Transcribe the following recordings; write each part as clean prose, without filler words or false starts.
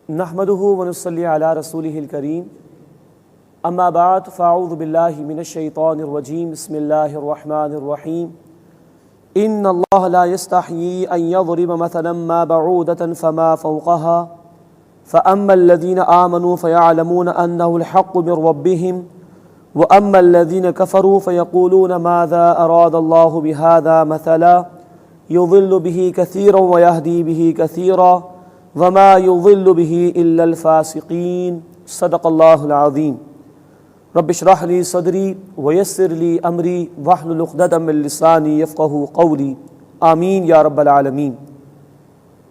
نحمده ونصلی علی رسولہ الکریم اما بعد فاعوذ باللہ من الشیطان الرجیم بسم اللہ الرحمن الرحیم ان اللہ لا يستحیی ان یضرب مثلا ما بعودة فما فوقها فاما الذین آمنوا فیعلمون انه الحق من ربهم واما الذین کفروا فیقولون ماذا اراد اللہ بهذا مثلا يضل به كثيرا ويهدي به كثيرا وما يضل به الا الفاسقين صدق اللہ العظیم رب اشرح لي صدری ويسر لي امری واحلل عقدۃ من لسانی یفقهوا قولی آمین یا رب العالمین۔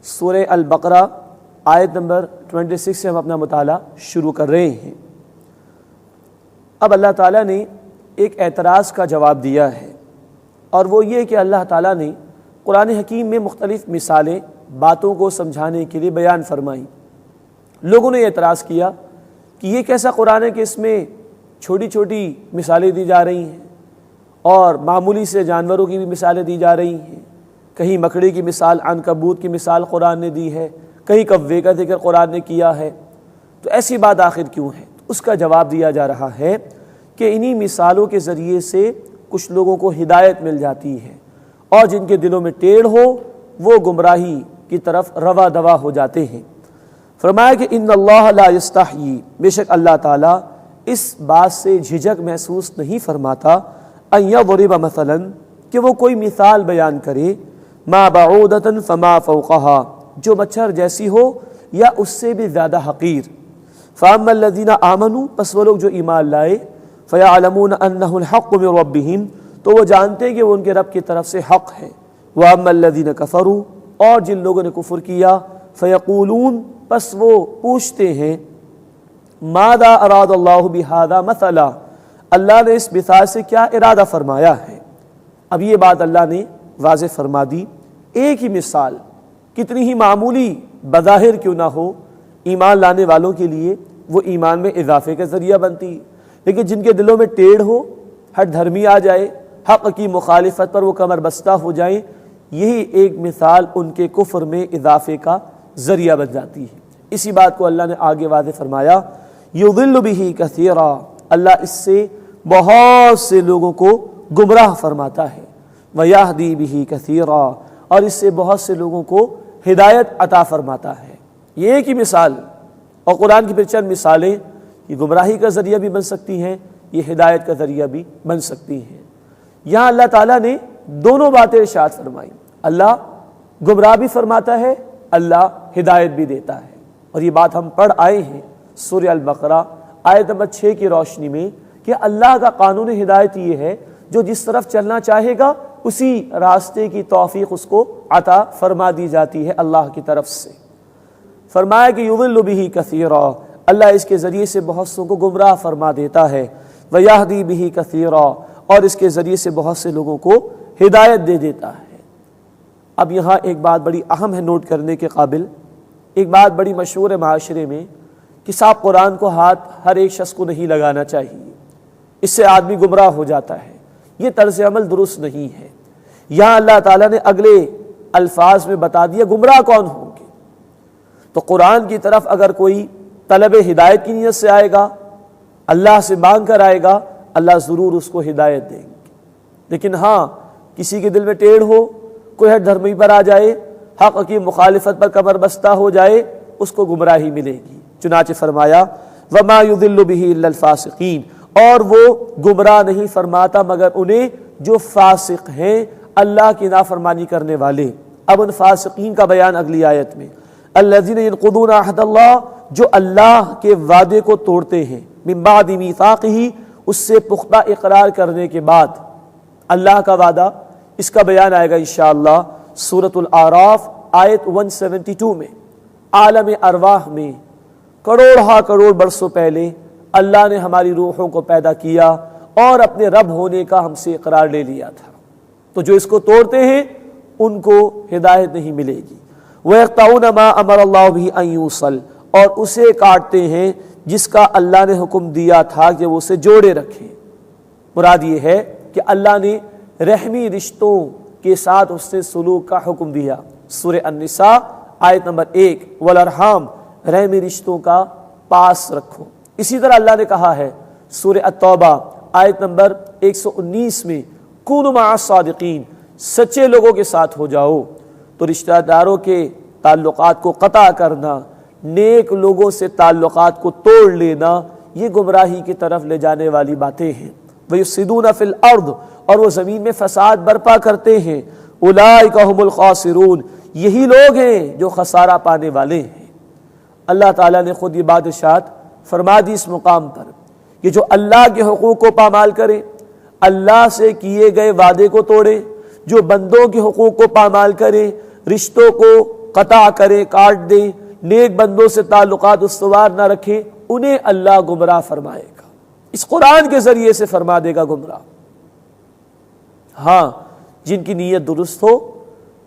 سورہ البقرہ آیت نمبر 26 سے ہم اپنا مطالعہ شروع کر رہے ہیں۔ اب اللہ تعالیٰ نے ایک اعتراض کا جواب دیا ہے، اور وہ یہ کہ اللہ تعالیٰ نے قرآن حکیم میں مختلف مثالیں باتوں کو سمجھانے کے لیے بیان فرمائیں۔ لوگوں نے اعتراض کیا کہ یہ کیسا قرآن ہے کہ اس میں چھوٹی چھوٹی مثالیں دی جا رہی ہیں اور معمولی سے جانوروں کی بھی مثالیں دی جا رہی ہیں، کہیں مکڑی کی مثال، عنکبوت کی مثال قرآن نے دی ہے، کہیں کوے کا ذکر قرآن نے کیا ہے، تو ایسی بات آخر کیوں ہے؟ اس کا جواب دیا جا رہا ہے کہ انہی مثالوں کے ذریعے سے کچھ لوگوں کو ہدایت مل جاتی ہے، اور جن کے دلوں میں ٹیڑھ ہو وہ گمراہی کی طرف روا دوا ہو جاتے ہیں۔ فرمایا کہ ان اللہ لا یستحیی، بے شک اللہ تعالیٰ اس بات سے جھجک محسوس نہیں فرماتا، ان یضرب مثلا، کہ وہ کوئی مثال بیان کرے، ما بعودۃ فما فوقها، جو مچھر جیسی ہو یا اس سے بھی زیادہ حقیر۔ فاما الذین آمنوا، پس وہ لوگ جو ایمان لائے، فیعلمون انہ الحق من ربہم، تو وہ جانتے ہیں کہ وہ ان کے رب کی طرف سے حق ہے۔ واما الذین کفروا، اور جن لوگوں نے کفر کیا، فیقولون، پس وہ پوچھتے ہیں، ماذا اراد اللہ بہذا مثلا، اللہ نے اس مثال سے کیا ارادہ فرمایا ہے؟ اب یہ بات اللہ نے واضح فرما دی، ایک ہی مثال کتنی ہی معمولی بظاہر کیوں نہ ہو، ایمان لانے والوں کے لیے وہ ایمان میں اضافے کا ذریعہ بنتی، لیکن جن کے دلوں میں ٹیڑھ ہو، ہٹ دھرمی آ جائے، حق کی مخالفت پر وہ کمر بستہ ہو جائیں، یہی ایک مثال ان کے کفر میں اضافے کا ذریعہ بن جاتی ہے۔ اسی بات کو اللہ نے آگے واضح فرمایا، یضل بہ کثیرا، اللہ اس سے بہت سے لوگوں کو گمراہ فرماتا ہے، ویہدی بہ کثیرا، اور اس سے بہت سے لوگوں کو ہدایت عطا فرماتا ہے۔ یہ ایک ہی مثال، اور قرآن کی پھر چند مثالیں یہ گمراہی کا ذریعہ بھی بن سکتی ہیں، یہ ہدایت کا ذریعہ بھی بن سکتی ہیں۔ یہاں اللہ تعالیٰ نے دونوں باتیں ارشاد فرمائی، اللہ گمراہ بھی فرماتا ہے، اللہ ہدایت بھی دیتا ہے، اور یہ بات ہم پڑھ آئے ہیں سورہ البقرہ آیت نمبر 6 کی روشنی میں کہ اللہ کا قانون ہدایت یہ ہے، جو جس طرف چلنا چاہے گا اسی راستے کی توفیق اس کو عطا فرما دی جاتی ہے اللہ کی طرف سے۔ فرمایا کہ یضل بہ کثیرا، اللہ اس کے ذریعے سے بہت سو کو گمراہ فرما دیتا ہے، ویہدی بہ کثیرا، اور اس کے ذریعے سے بہت سے لوگوں کو ہدایت دے دیتا ہے۔ اب یہاں ایک بات بڑی اہم ہے نوٹ کرنے کے قابل، ایک بات بڑی مشہور ہے معاشرے میں کہ صاحب قرآن کو ہاتھ ہر ایک شخص کو نہیں لگانا چاہیے، اس سے آدمی گمراہ ہو جاتا ہے، یہ طرز عمل درست نہیں ہے۔ یہاں اللہ تعالیٰ نے اگلے الفاظ میں بتا دیا گمراہ کون ہوں گے، تو قرآن کی طرف اگر کوئی طلب ہدایت کی نیت سے آئے گا، اللہ سے مانگ کر آئے گا، اللہ ضرور اس کو ہدایت دیں گے۔ لیکن ہاں کسی کے دل میں ٹیڑھ ہو، کوئی ہٹ دھرمی پر آ جائے، حق کی مخالفت پر کمر بستہ ہو جائے، اس کو گمراہی ملے گی۔ چنانچہ فرمایا وما یضل بہ الا الفاسقین، اور وہ گمراہ نہیں فرماتا مگر انہیں جو فاسق ہیں، اللہ کی نافرمانی کرنے والے۔ اب ان فاسقین کا بیان اگلی آیت میں، الذین ینقضون عہد اللہ، جو اللہ کے وعدے کو توڑتے ہیں، من بعد میثاقہ، اس سے پختہ اقرار کرنے کے بعد۔ اللہ کا وعدہ، اس کا بیان آئے گا انشاءاللہ سورۃ الاعراف آیت 172 میں۔ عالم ارواح میں کروڑ برسوں پہلے اللہ نے ہماری روحوں کو پیدا کیا اور اپنے رب ہونے کا ہم سے اقرار لے لیا تھا، تو جو اس کو توڑتے ہیں ان کو ہدایت نہیں ملے گی۔ وَيَقْطَعُونَ مَا أَمَرَ اللَّهُ بِهِ أَن يُوصَلَ، اور اسے کاٹتے ہیں جس کا اللہ نے حکم دیا تھا کہ وہ اسے جوڑے رکھیں۔ مراد یہ ہے کہ اللہ نے رحمی رشتوں کے ساتھ اس سے سلوک کا حکم دیا۔ سورہ النساء آیت نمبر 1، وَالْأَرْحَامَ رحمی رشتوں کا پاس رکھو۔ اسی طرح اللہ نے کہا ہے سورہ التوبہ آیت نمبر 119 میں کونوا مع الصادقین، سچے لوگوں کے ساتھ ہو جاؤ۔ تو رشتہ داروں کے تعلقات کو قطع کرنا، نیک لوگوں سے تعلقات کو توڑ لینا، یہ گمراہی کی طرف لے جانے والی باتیں ہیں۔ وَيُفْسِدُونَ فِي الْأَرْضِ، اور وہ زمین میں فساد برپا کرتے ہیں۔ اولئک هم الخاسرون، یہی لوگ ہیں جو خسارہ پانے والے ہیں۔ اللہ تعالیٰ نے خود یہ بات ارشاد فرما دی اس مقام پر کہ جو اللہ کے حقوق کو پامال کرے، اللہ سے کیے گئے وعدے کو توڑے، جو بندوں کے حقوق کو پامال کرے، رشتوں کو قطع کرے، کاٹ دے، نیک بندوں سے تعلقات استوار نہ رکھے، انہیں اللہ گمراہ فرمائے گا، اس قرآن کے ذریعے سے فرما دے گا گمراہ۔ ہاں، جن کی نیت درست ہو،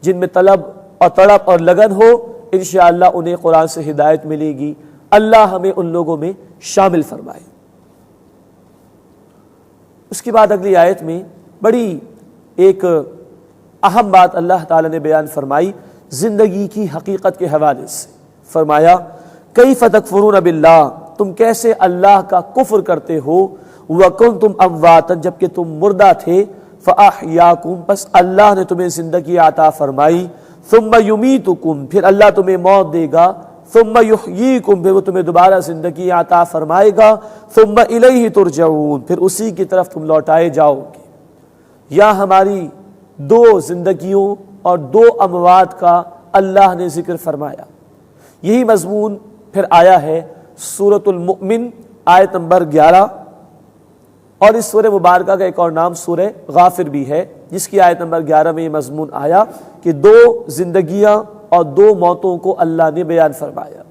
جن میں طلب اور تڑپ اور لگن ہو، انشاءاللہ انہیں قرآن سے ہدایت ملے گی۔ اللہ ہمیں ان لوگوں میں شامل فرمائے۔ اس کے بعد اگلی آیت میں بڑی ایک اہم بات اللہ تعالیٰ نے بیان فرمائی زندگی کی حقیقت کے حوالے سے۔ فرمایا کیف تکفرون باللہ، تم کیسے اللہ کا کفر کرتے ہو، وکنتم امواتا، جبکہ تم مردہ تھے، فاحیاکم، پس اللہ نے تمہیں زندگی عطا فرمائی، ثم یمیتکم، پھر اللہ تمہیں موت دے گا، ثم یحییکم، پھر وہ تمہیں دوبارہ زندگی عطا فرمائے گا، ثم الیہ ترجعون، پھر اسی کی طرف تم لوٹائے جاؤ گے۔ یا ہماری دو زندگیوں اور دو اموات کا اللہ نے ذکر فرمایا۔ یہی مضمون پھر آیا ہے سورۃ المؤمن آیت نمبر 11، اور اس سورہ مبارکہ کا ایک اور نام سورہ غافر بھی ہے، جس کی آیت نمبر 11 میں یہ مضمون آیا کہ دو زندگیاں اور دو موتوں کو اللہ نے بیان فرمایا۔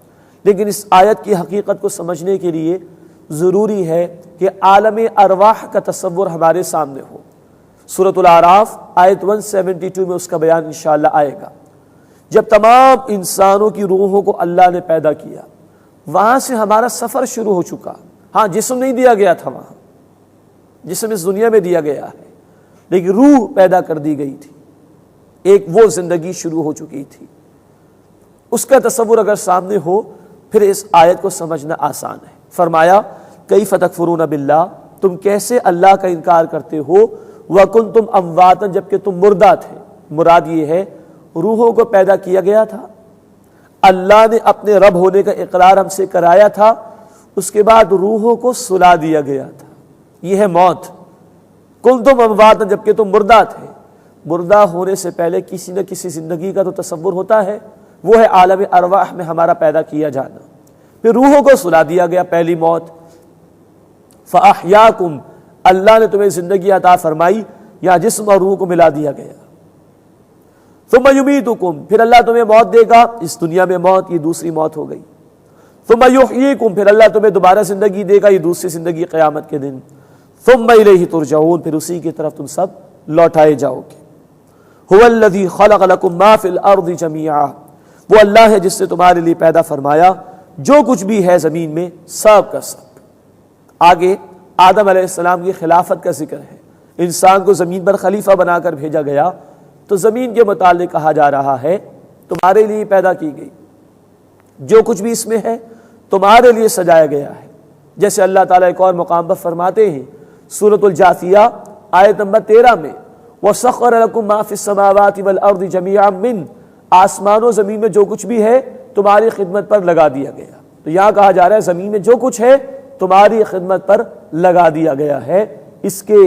لیکن اس آیت کی حقیقت کو سمجھنے کے لیے ضروری ہے کہ عالم ارواح کا تصور ہمارے سامنے ہو۔ سورۃ الاعراف آیت 172 میں اس کا بیان انشاءاللہ آئے گا۔ جب تمام انسانوں کی روحوں کو اللہ نے پیدا کیا، وہاں سے ہمارا سفر شروع ہو چکا۔ ہاں، جسم نہیں دیا گیا تھا وہاں، جسم اس دنیا میں دیا گیا ہے، لیکن روح پیدا کر دی گئی تھی، ایک وہ زندگی شروع ہو چکی تھی۔ اس کا تصور اگر سامنے ہو پھر اس آیت کو سمجھنا آسان ہے۔ فرمایا کیف تکفرون باللہ، تم کیسے اللہ کا انکار کرتے ہو، وکنتم امواتا، جبکہ تم مردہ تھے۔ مراد یہ ہے روحوں کو پیدا کیا گیا تھا، اللہ نے اپنے رب ہونے کا اقرار ہم سے کرایا تھا، اس کے بعد روحوں کو سلا دیا گیا تھا، یہ ہے موت۔ کنتم امواتا، جبکہ تم مردہ تھے۔ مردہ ہونے سے پہلے کسی نہ کسی زندگی کا تو تصور ہوتا ہے، وہ ہے عالم ارواح میں ہمارا پیدا کیا جانا۔ پھر روحوں کو سلا دیا گیا، پہلی موت۔ فاحیاکم، اللہ نے تمہیں زندگی عطا فرمائی، یا جسم اور روح کو ملا دیا گیا۔ ثم یمیتکم، پھر اللہ تمہیں موت دے گا، اس دنیا میں موت، یہ دوسری موت ہو گئی۔ ثم یحییکم، پھر اللہ تمہیں دوبارہ زندگی دے گا، یہ دوسری زندگی قیامت کے دن۔ ثم الیہ ترجعون، پھر اسی کی طرف تم سب لوٹائے جاؤ گے۔ هو الذی خلق لکم ما فی الارض جمیعا، وہ اللہ ہے جس نے تمہارے لیے پیدا فرمایا جو کچھ بھی ہے زمین میں، سب کا سب۔ آگے آدم علیہ السلام کی خلافت کا ذکر ہے، انسان کو زمین پر خلیفہ بنا کر بھیجا گیا، تو زمین کے متعلق کہا جا رہا ہے تمہارے لیے پیدا کی گئی، جو کچھ بھی اس میں ہے تمہارے لیے سجایا گیا ہے۔ جیسے اللہ تعالیٰ ایک اور مقام پر فرماتے ہیں سورۃ الجاثیہ آیت نمبر 13 میں، وَسَخَّرَ لَكُم مَّا فِي السَّمَاوَاتِ وَالْأَرْضِ جَمِيعًا مِّنْ، آسمان و زمین میں جو کچھ بھی ہے تمہاری خدمت پر لگا دیا گیا۔ تو یہاں کہا جا رہا ہے زمین میں جو کچھ ہے تمہاری خدمت پر لگا دیا گیا ہے، اس کے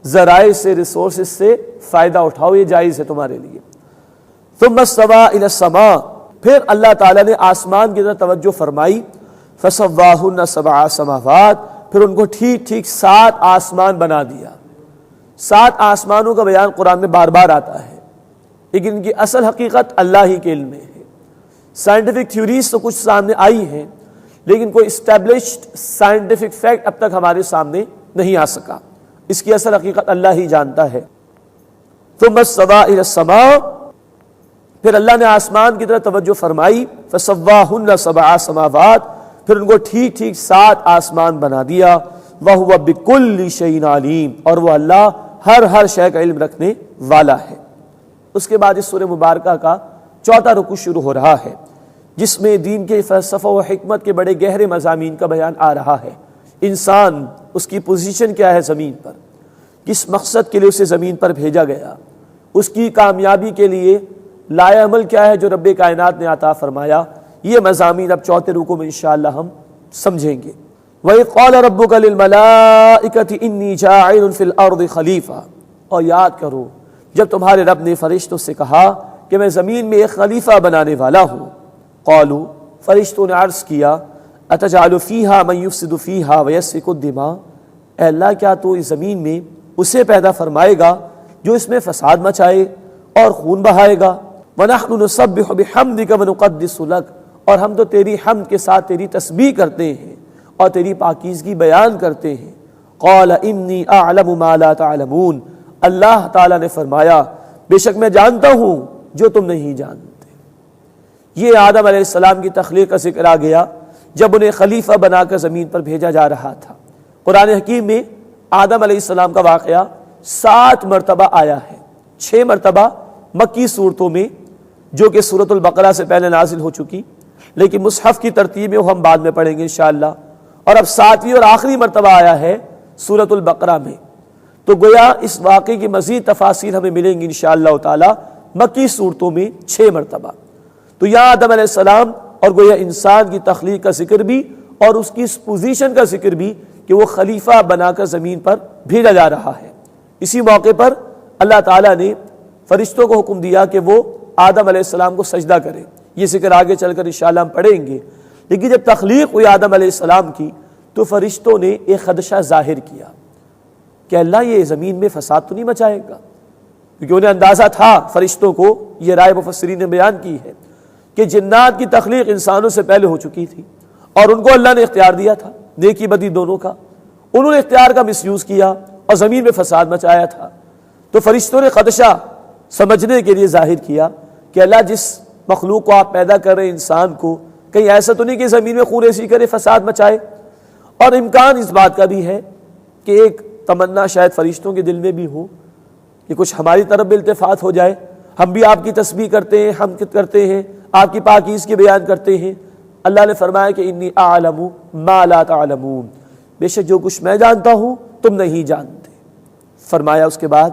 ذرائع سے، ریسورسز سے فائدہ اٹھاؤ، یہ جائز ہے تمہارے لیے۔ ثم استوى الى السماء، پھر اللہ تعالیٰ نے آسمان کی طرف توجہ فرمائی، فسواہن سبع سماوات، پھر ان کو ٹھیک ٹھیک 7 آسمان بنا دیا۔ 7 آسمانوں کا بیان قرآن میں بار بار آتا ہے، لیکن ان کی اصل حقیقت اللہ ہی کے علم میں ہے۔ سائنٹیفک تھیوریز تو کچھ سامنے آئی ہیں، لیکن کوئی اسٹیبلشڈ سائنٹیفک فیکٹ اب تک ہمارے سامنے نہیں آ سکا، اس کی اصل حقیقت اللہ ہی جانتا ہے۔ ثم استوى الى السماء، پھر اللہ نے آسمان کی طرف توجہ فرمائی، فسواہن سبع سماوات، پھر ان کو ٹھیک ٹھیک 7 آسمان بنا دیا۔ وَهُوَ بِكُلِّ شَيْءٍ عَلِيمٌ، اور وہ اللہ ہر شے کا علم رکھنے والا ہے۔ اس کے بعد اس سورہ مبارکہ کا 4تھا رکوع شروع ہو رہا ہے۔ جس میں دین کے فلسفہ و حکمت کے بڑے گہرے مضامین کا بیان آ رہا ہے۔ انسان، اس کی پوزیشن کیا ہے زمین پر، کس مقصد کے لیے اسے زمین پر بھیجا گیا، اس کی کامیابی کے لیے لائے عمل کیا ہے جو رب کائنات نے عطا فرمایا، یہ مضامین اب چوتھے رکوع میں انشاءاللہ ہم سمجھیں گے۔ وَإِذْ قَالَ رَبُّكَ لِلْمَلَائِكَةِ إِنِّي جَاعِلٌ فِي الْأَرْضِ خَلِيفَةً، اور یاد کرو جب تمہارے رب نے فرشتوں سے کہا کہ میں زمین میں ایک خلیفہ بنانے والا ہوں۔ قالوا، فرشتوں نے عرض کیا، أَتَجْعَلُ فِيهَا مَن يُفْسِدُ فِيهَا وَيَسْفِكُ الدِّمَاءَ، اے اللہ کیا تو اس زمین میں اسے پیدا فرمائے گا جو اس میں فساد مچائے اور خون بہائے گا۔ وَنَحْنُ نُسَبِّحُ بِحَمْدِكَ وَنُقَدِّسُ لَكَ، اور ہم تو تیری حمد کے ساتھ تیری تسبیح کرتے ہیں اور تیری پاکیزگی بیان کرتے ہیں۔ قال انی اعلم ما لا تعلمون، اللہ تعالیٰ نے فرمایا بے شک میں جانتا ہوں جو تم نہیں جانتے۔ یہ آدم علیہ السلام کی تخلیق کا ذکر آ گیا جب انہیں خلیفہ بنا کر زمین پر بھیجا جا رہا تھا۔ قرآن حکیم میں آدم علیہ السلام کا واقعہ 7 مرتبہ آیا ہے، 6 مرتبہ مکی صورتوں میں جو کہ سورۃ البقرہ سے پہلے نازل ہو چکی، لیکن مصحف کی ترتیب میں وہ ہم بعد میں پڑھیں گے انشاءاللہ، اور اب 7ویں اور آخری مرتبہ آیا ہے سورۃ البقرہ میں۔ تو گویا اس واقعے کی مزید تفاصیل ہمیں ملیں گی انشاءاللہ تعالی مکی صورتوں میں 6 مرتبہ۔ تو یہاں آدم علیہ السلام اور گویا انسان کی تخلیق کا ذکر بھی اور اس کی اس پوزیشن کا ذکر بھی کہ وہ خلیفہ بنا کر زمین پر بھیجا جا رہا ہے۔ اسی موقع پر اللہ تعالیٰ نے فرشتوں کو حکم دیا کہ وہ آدم علیہ السلام کو سجدہ کریں۔ یہ ذکر آگے چل کر انشاءاللہ ہم پڑھیں گے، لیکن جب تخلیق ہوئی آدم علیہ السلام کی تو فرشتوں نے ایک خدشہ ظاہر کیا کہ اللہ یہ زمین میں فساد تو نہیں مچائے گا، کیونکہ انہیں اندازہ تھا فرشتوں کو، یہ رائے مفسرین نے بیان کی ہے کہ جنات کی تخلیق انسانوں سے پہلے ہو چکی تھی اور ان کو اللہ نے اختیار دیا تھا نیکی بدی دونوں کا، انہوں نے اختیار کا مس یوز کیا اور زمین میں فساد مچایا تھا۔ تو فرشتوں نے خدشہ سمجھنے کے لیے ظاہر کیا کہ اللہ جس مخلوق کو آپ پیدا کر رہے ہیں انسان کو، کہیں ایسا تو نہیں کہ زمین میں خون ریزی کرے فساد مچائے۔ اور امکان اس بات کا بھی ہے کہ ایک تمنا شاید فرشتوں کے دل میں بھی ہو کہ کچھ ہماری طرف بھی التفات ہو جائے، ہم بھی آپ کی تسبیح کرتے ہیں، حمد کرتے ہیں، آپ کی پاکیزگی بیان کرتے ہیں۔ اللہ نے فرمایا کہ انی اعلم ما لا تعلمون، بے شک جو کچھ میں جانتا ہوں تم نہیں جانتے۔ فرمایا اس کے بعد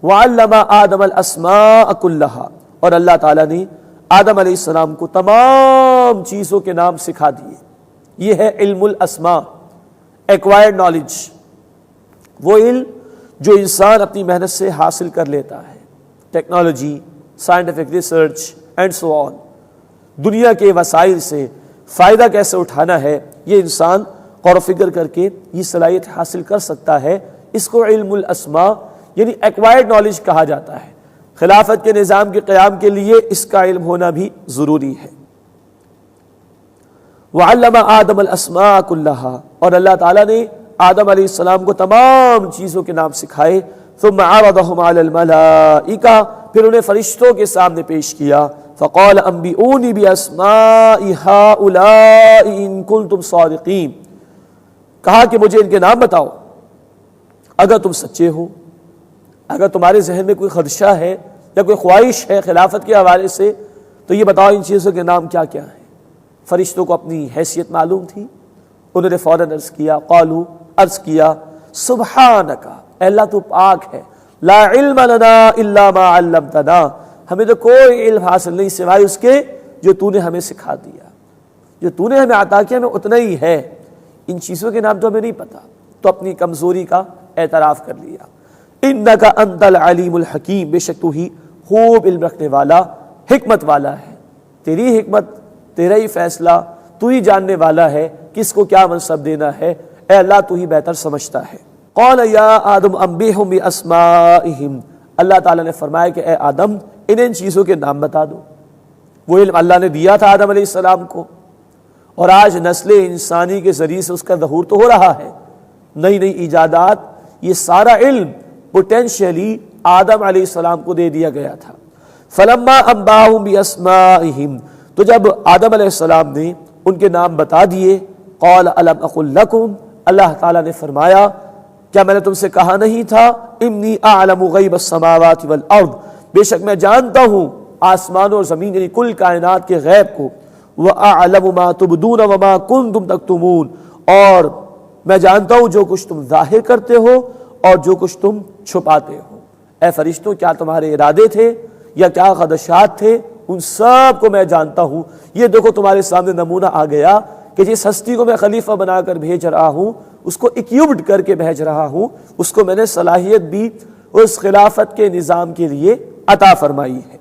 وعلم آدم الاسماء کلھا، اور اللہ تعالیٰ نے آدم علیہ السلام کو تمام چیزوں کے نام سکھا دیے۔ یہ ہے علم الاسماء، ایکوائرڈ نالج، وہ علم جو انسان اپنی محنت سے حاصل کر لیتا ہے، technology, scientific research and so on, دنیا کے وسائل سے فائدہ کیسے اٹھانا ہے یہ انسان غور و فکر کر کے یہ صلاحیت حاصل کر سکتا ہے۔ اس کو علم الاسماء یعنی ایکوائرڈ نالج کہا جاتا ہے۔ خلافت کے نظام کے قیام کے لیے اس کا علم ہونا بھی ضروری ہے۔ وعلم آدم الاسماء کلھا، اور اللہ تعالیٰ نے آدم علیہ السلام کو تمام چیزوں کے نام سکھائے۔ ثم عرضهم على الملائکہ، پھر انہیں فرشتوں کے سامنے پیش کیا۔ فقال انبئونی باسماء هؤلاء ان کنتم صادقین، کہا کہ مجھے ان کے نام بتاؤ اگر تم سچے ہو، اگر تمہارے ذہن میں کوئی خدشہ ہے یا کوئی خواہش ہے خلافت کے حوالے سے تو یہ بتاؤ ان چیزوں کے نام کیا کیا ہیں۔ فرشتوں کو اپنی حیثیت معلوم تھی، انہوں نے فوراً عرض کیا، قالوا، عرض کیا، سبحانک، اے اللہ تو پاک ہے، لا علم لنا الا ما علمتنا، ہمیں تو کوئی علم حاصل نہیں سوائے اس کے جو تو نے ہمیں سکھا دیا، جو تو نے ہمیں عطا کیا ہمیں اتنا ہی ہے، ان چیزوں کے نام تو ہمیں نہیں پتا۔ تو اپنی کمزوری کا اعتراف کر لیا۔ انک انت العلیم الحکیم، بے شک تو ہی خوب علم رکھنے والا، حکمت والا ہے، تیری حکمت، تیرا ہی فیصلہ، تو ہی جاننے والا ہے کس کو کیا منصب دینا ہے، اے اللہ تو ہی بہتر سمجھتا ہے۔ قال یا آدم انبئہم باسمائہم، اللہ تعالیٰ نے فرمایا کہ اے آدم ان چیزوں کے نام بتا دو۔ وہ علم اللہ نے دیا تھا آدم علیہ السلام کو، اور آج نسل انسانی کے ذریعے سے اس کا ظہور تو ہو رہا ہے، نئی نئی ایجادات، یہ سارا علم پوٹینشیلی آدم علیہ السلام کو دے دیا گیا تھا۔ فلما انباہم باسمائہم، تو جب آدم علیہ السلام نے ان کے نام بتا دیے، قال الم اقل لکم، اللہ تعالیٰ نے فرمایا کیا میں نے تم سے کہا نہیں تھا، انی اعلم غیب السماوات والارض، بے شک میں جانتا ہوں آسمانوں اور زمین یعنی کل کائنات کے غیب کو، وَأَعْلَمُ مَا تُبْدُونَ وَمَا كُنْتُمْ تَكْتُمُونَ، اور میں جانتا ہوں جو کچھ تم ظاہر کرتے ہو اور جو کچھ تم چھپاتے ہو۔ اے فرشتوں، کیا تمہارے ارادے تھے یا کیا خدشات تھے، ان سب کو میں جانتا ہوں۔ یہ دیکھو تمہارے سامنے نمونہ آ گیا کہ جس ہستی کو میں خلیفہ بنا کر بھیج رہا ہوں، اس کو اکیوبڈ کر کے بھیج رہا ہوں، اس کو میں نے صلاحیت بھی اس خلافت کے نظام کے لیے عطا فرمائی ہے۔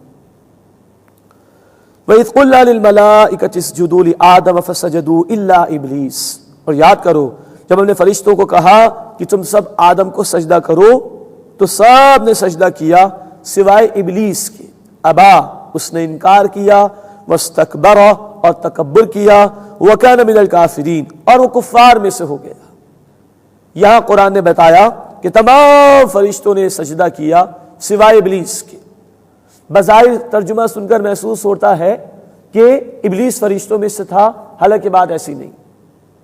وَإِذْ قُلْنَا لِلْمَلَائِكَةِ اسْجُدُوا لِآدَمَ فَسَجَدُوا إِلَّا إِبْلِيسَ، اور یاد کرو جب ہم نے فرشتوں کو کہا کہ تم سب آدم کو سجدہ کرو تو سب نے سجدہ کیا سوائے ابلیس کے، ابا، اس نے انکار کیا، واستکبر، اور تکبر کیا، وَكَانَ مِنَ الْكَافِرِينَ، اور وہ کفار میں سے ہو گیا۔ یہاں قرآن نے بتایا کہ تمام فرشتوں نے سجدہ کیا سوائے ابلیس کے۔ بظاہر ترجمہ سن کر محسوس ہوتا ہے کہ ابلیس فرشتوں میں سے تھا، حالانکہ بات ایسی نہیں،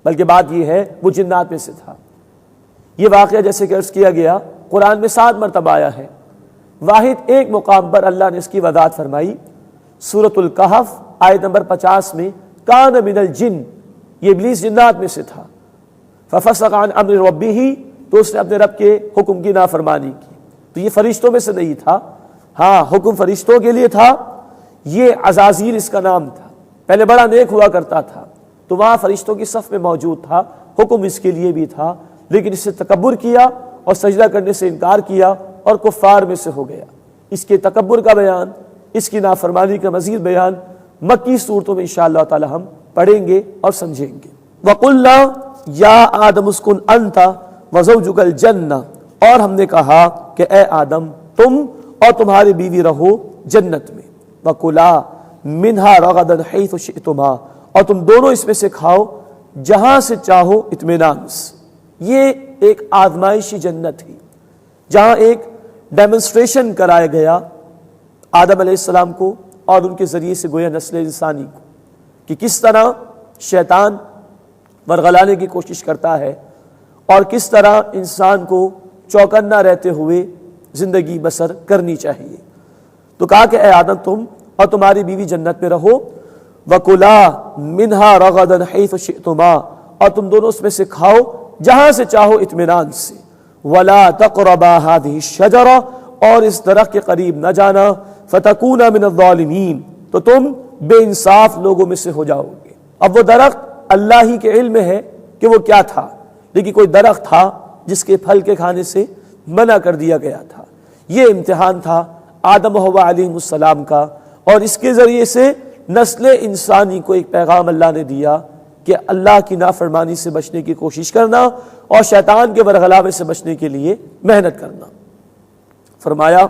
بلکہ بات یہ ہے وہ جنات میں سے تھا۔ یہ واقعہ جیسے کہ عرض کیا گیا قرآن میں 7 مرتبہ آیا ہے، واحد ایک مقام پر اللہ نے اس کی وضاحت فرمائی۔ سورۃ الکہف آیت نمبر 50 میں کان من الجن، یہ ابلیس جنات میں سے تھا، ففسق عن امر ربہ، تو اس نے اپنے رب کے حکم کی نافرمانی کی، تو یہ فرشتوں میں سے نہیں تھا۔ ہاں حکم فرشتوں کے لیے تھا، یہ عزازیل اس کا نام تھا، پہلے بڑا نیک ہوا کرتا تھا، تو وہاں فرشتوں کی صف میں موجود تھا، حکم اس کے لیے بھی تھا، لیکن اس سے تکبر کیا اور سجدہ کرنے سے انکار کیا اور کفار میں سے ہو گیا۔ اس کے تکبر کا بیان، اس کی نافرمانی کا مزید بیان مکی صورتوں میں انشاءاللہ تعالی ہم پڑھیں گے اور سمجھیں گے۔ وَقُلْنَا يَا آدَمُ اسْكُنْ أَنْتَ وَزَوْجُكَ الْجَنَّةَ، اور ہم نے کہا کہ اے آدم تم اور تمہاری بیوی رہو جنت میں، وَكُلَا مِنْهَا رَغَدًا حَيْثُ شِئْتُمَا، اور تم دونوں اس میں سے کھاؤ جہاں سے چاہو اطمینان سے۔ یہ ایک آزمائشی جنت تھی جہاں ایک ڈیمونسٹریشن کرایا گیا آدم علیہ السلام کو اور ان کے ذریعے سے گویا نسل انسانی کو، کہ کس طرح شیطان ورغلانے کی کوشش کرتا ہے اور کس طرح انسان کو چوکنا رہتے ہوئے زندگی بسر کرنی چاہیے۔ تو کہا کہ اے آدم تم اور تمہاری بیوی جنت میں رہو، وَكُلَا مِنْهَا رَغَدًا حَيْثُ شِئْتُمَا، اور تم دونوں اس میں سے کھاؤ جہاں سے چاہو اطمینان سے، وَلَا تَقْرَبَا هَذِهِ الشَّجَرَةَ، اور اس درخت کے قریب نہ جانا، فَتَكُونَا مِنَ الظَّالِمِينَ، تو تم بے انصاف لوگوں میں سے ہو جاؤ گے۔ اب وہ درخت اللہ ہی کے علم میں ہے کہ وہ کیا تھا، لیکن کوئی درخت تھا جس کے پھل کے کھانے سے منع کر دیا گیا تھا۔ یہ امتحان تھا آدم و حوا علیہ السلام کا، اور اس کے ذریعے سے نسل انسانی کو ایک پیغام اللہ نے دیا کہ اللہ کی نافرمانی سے بچنے کی کوشش کرنا اور شیطان کے ورغلاوے سے بچنے کے لیے محنت کرنا۔ فرمایا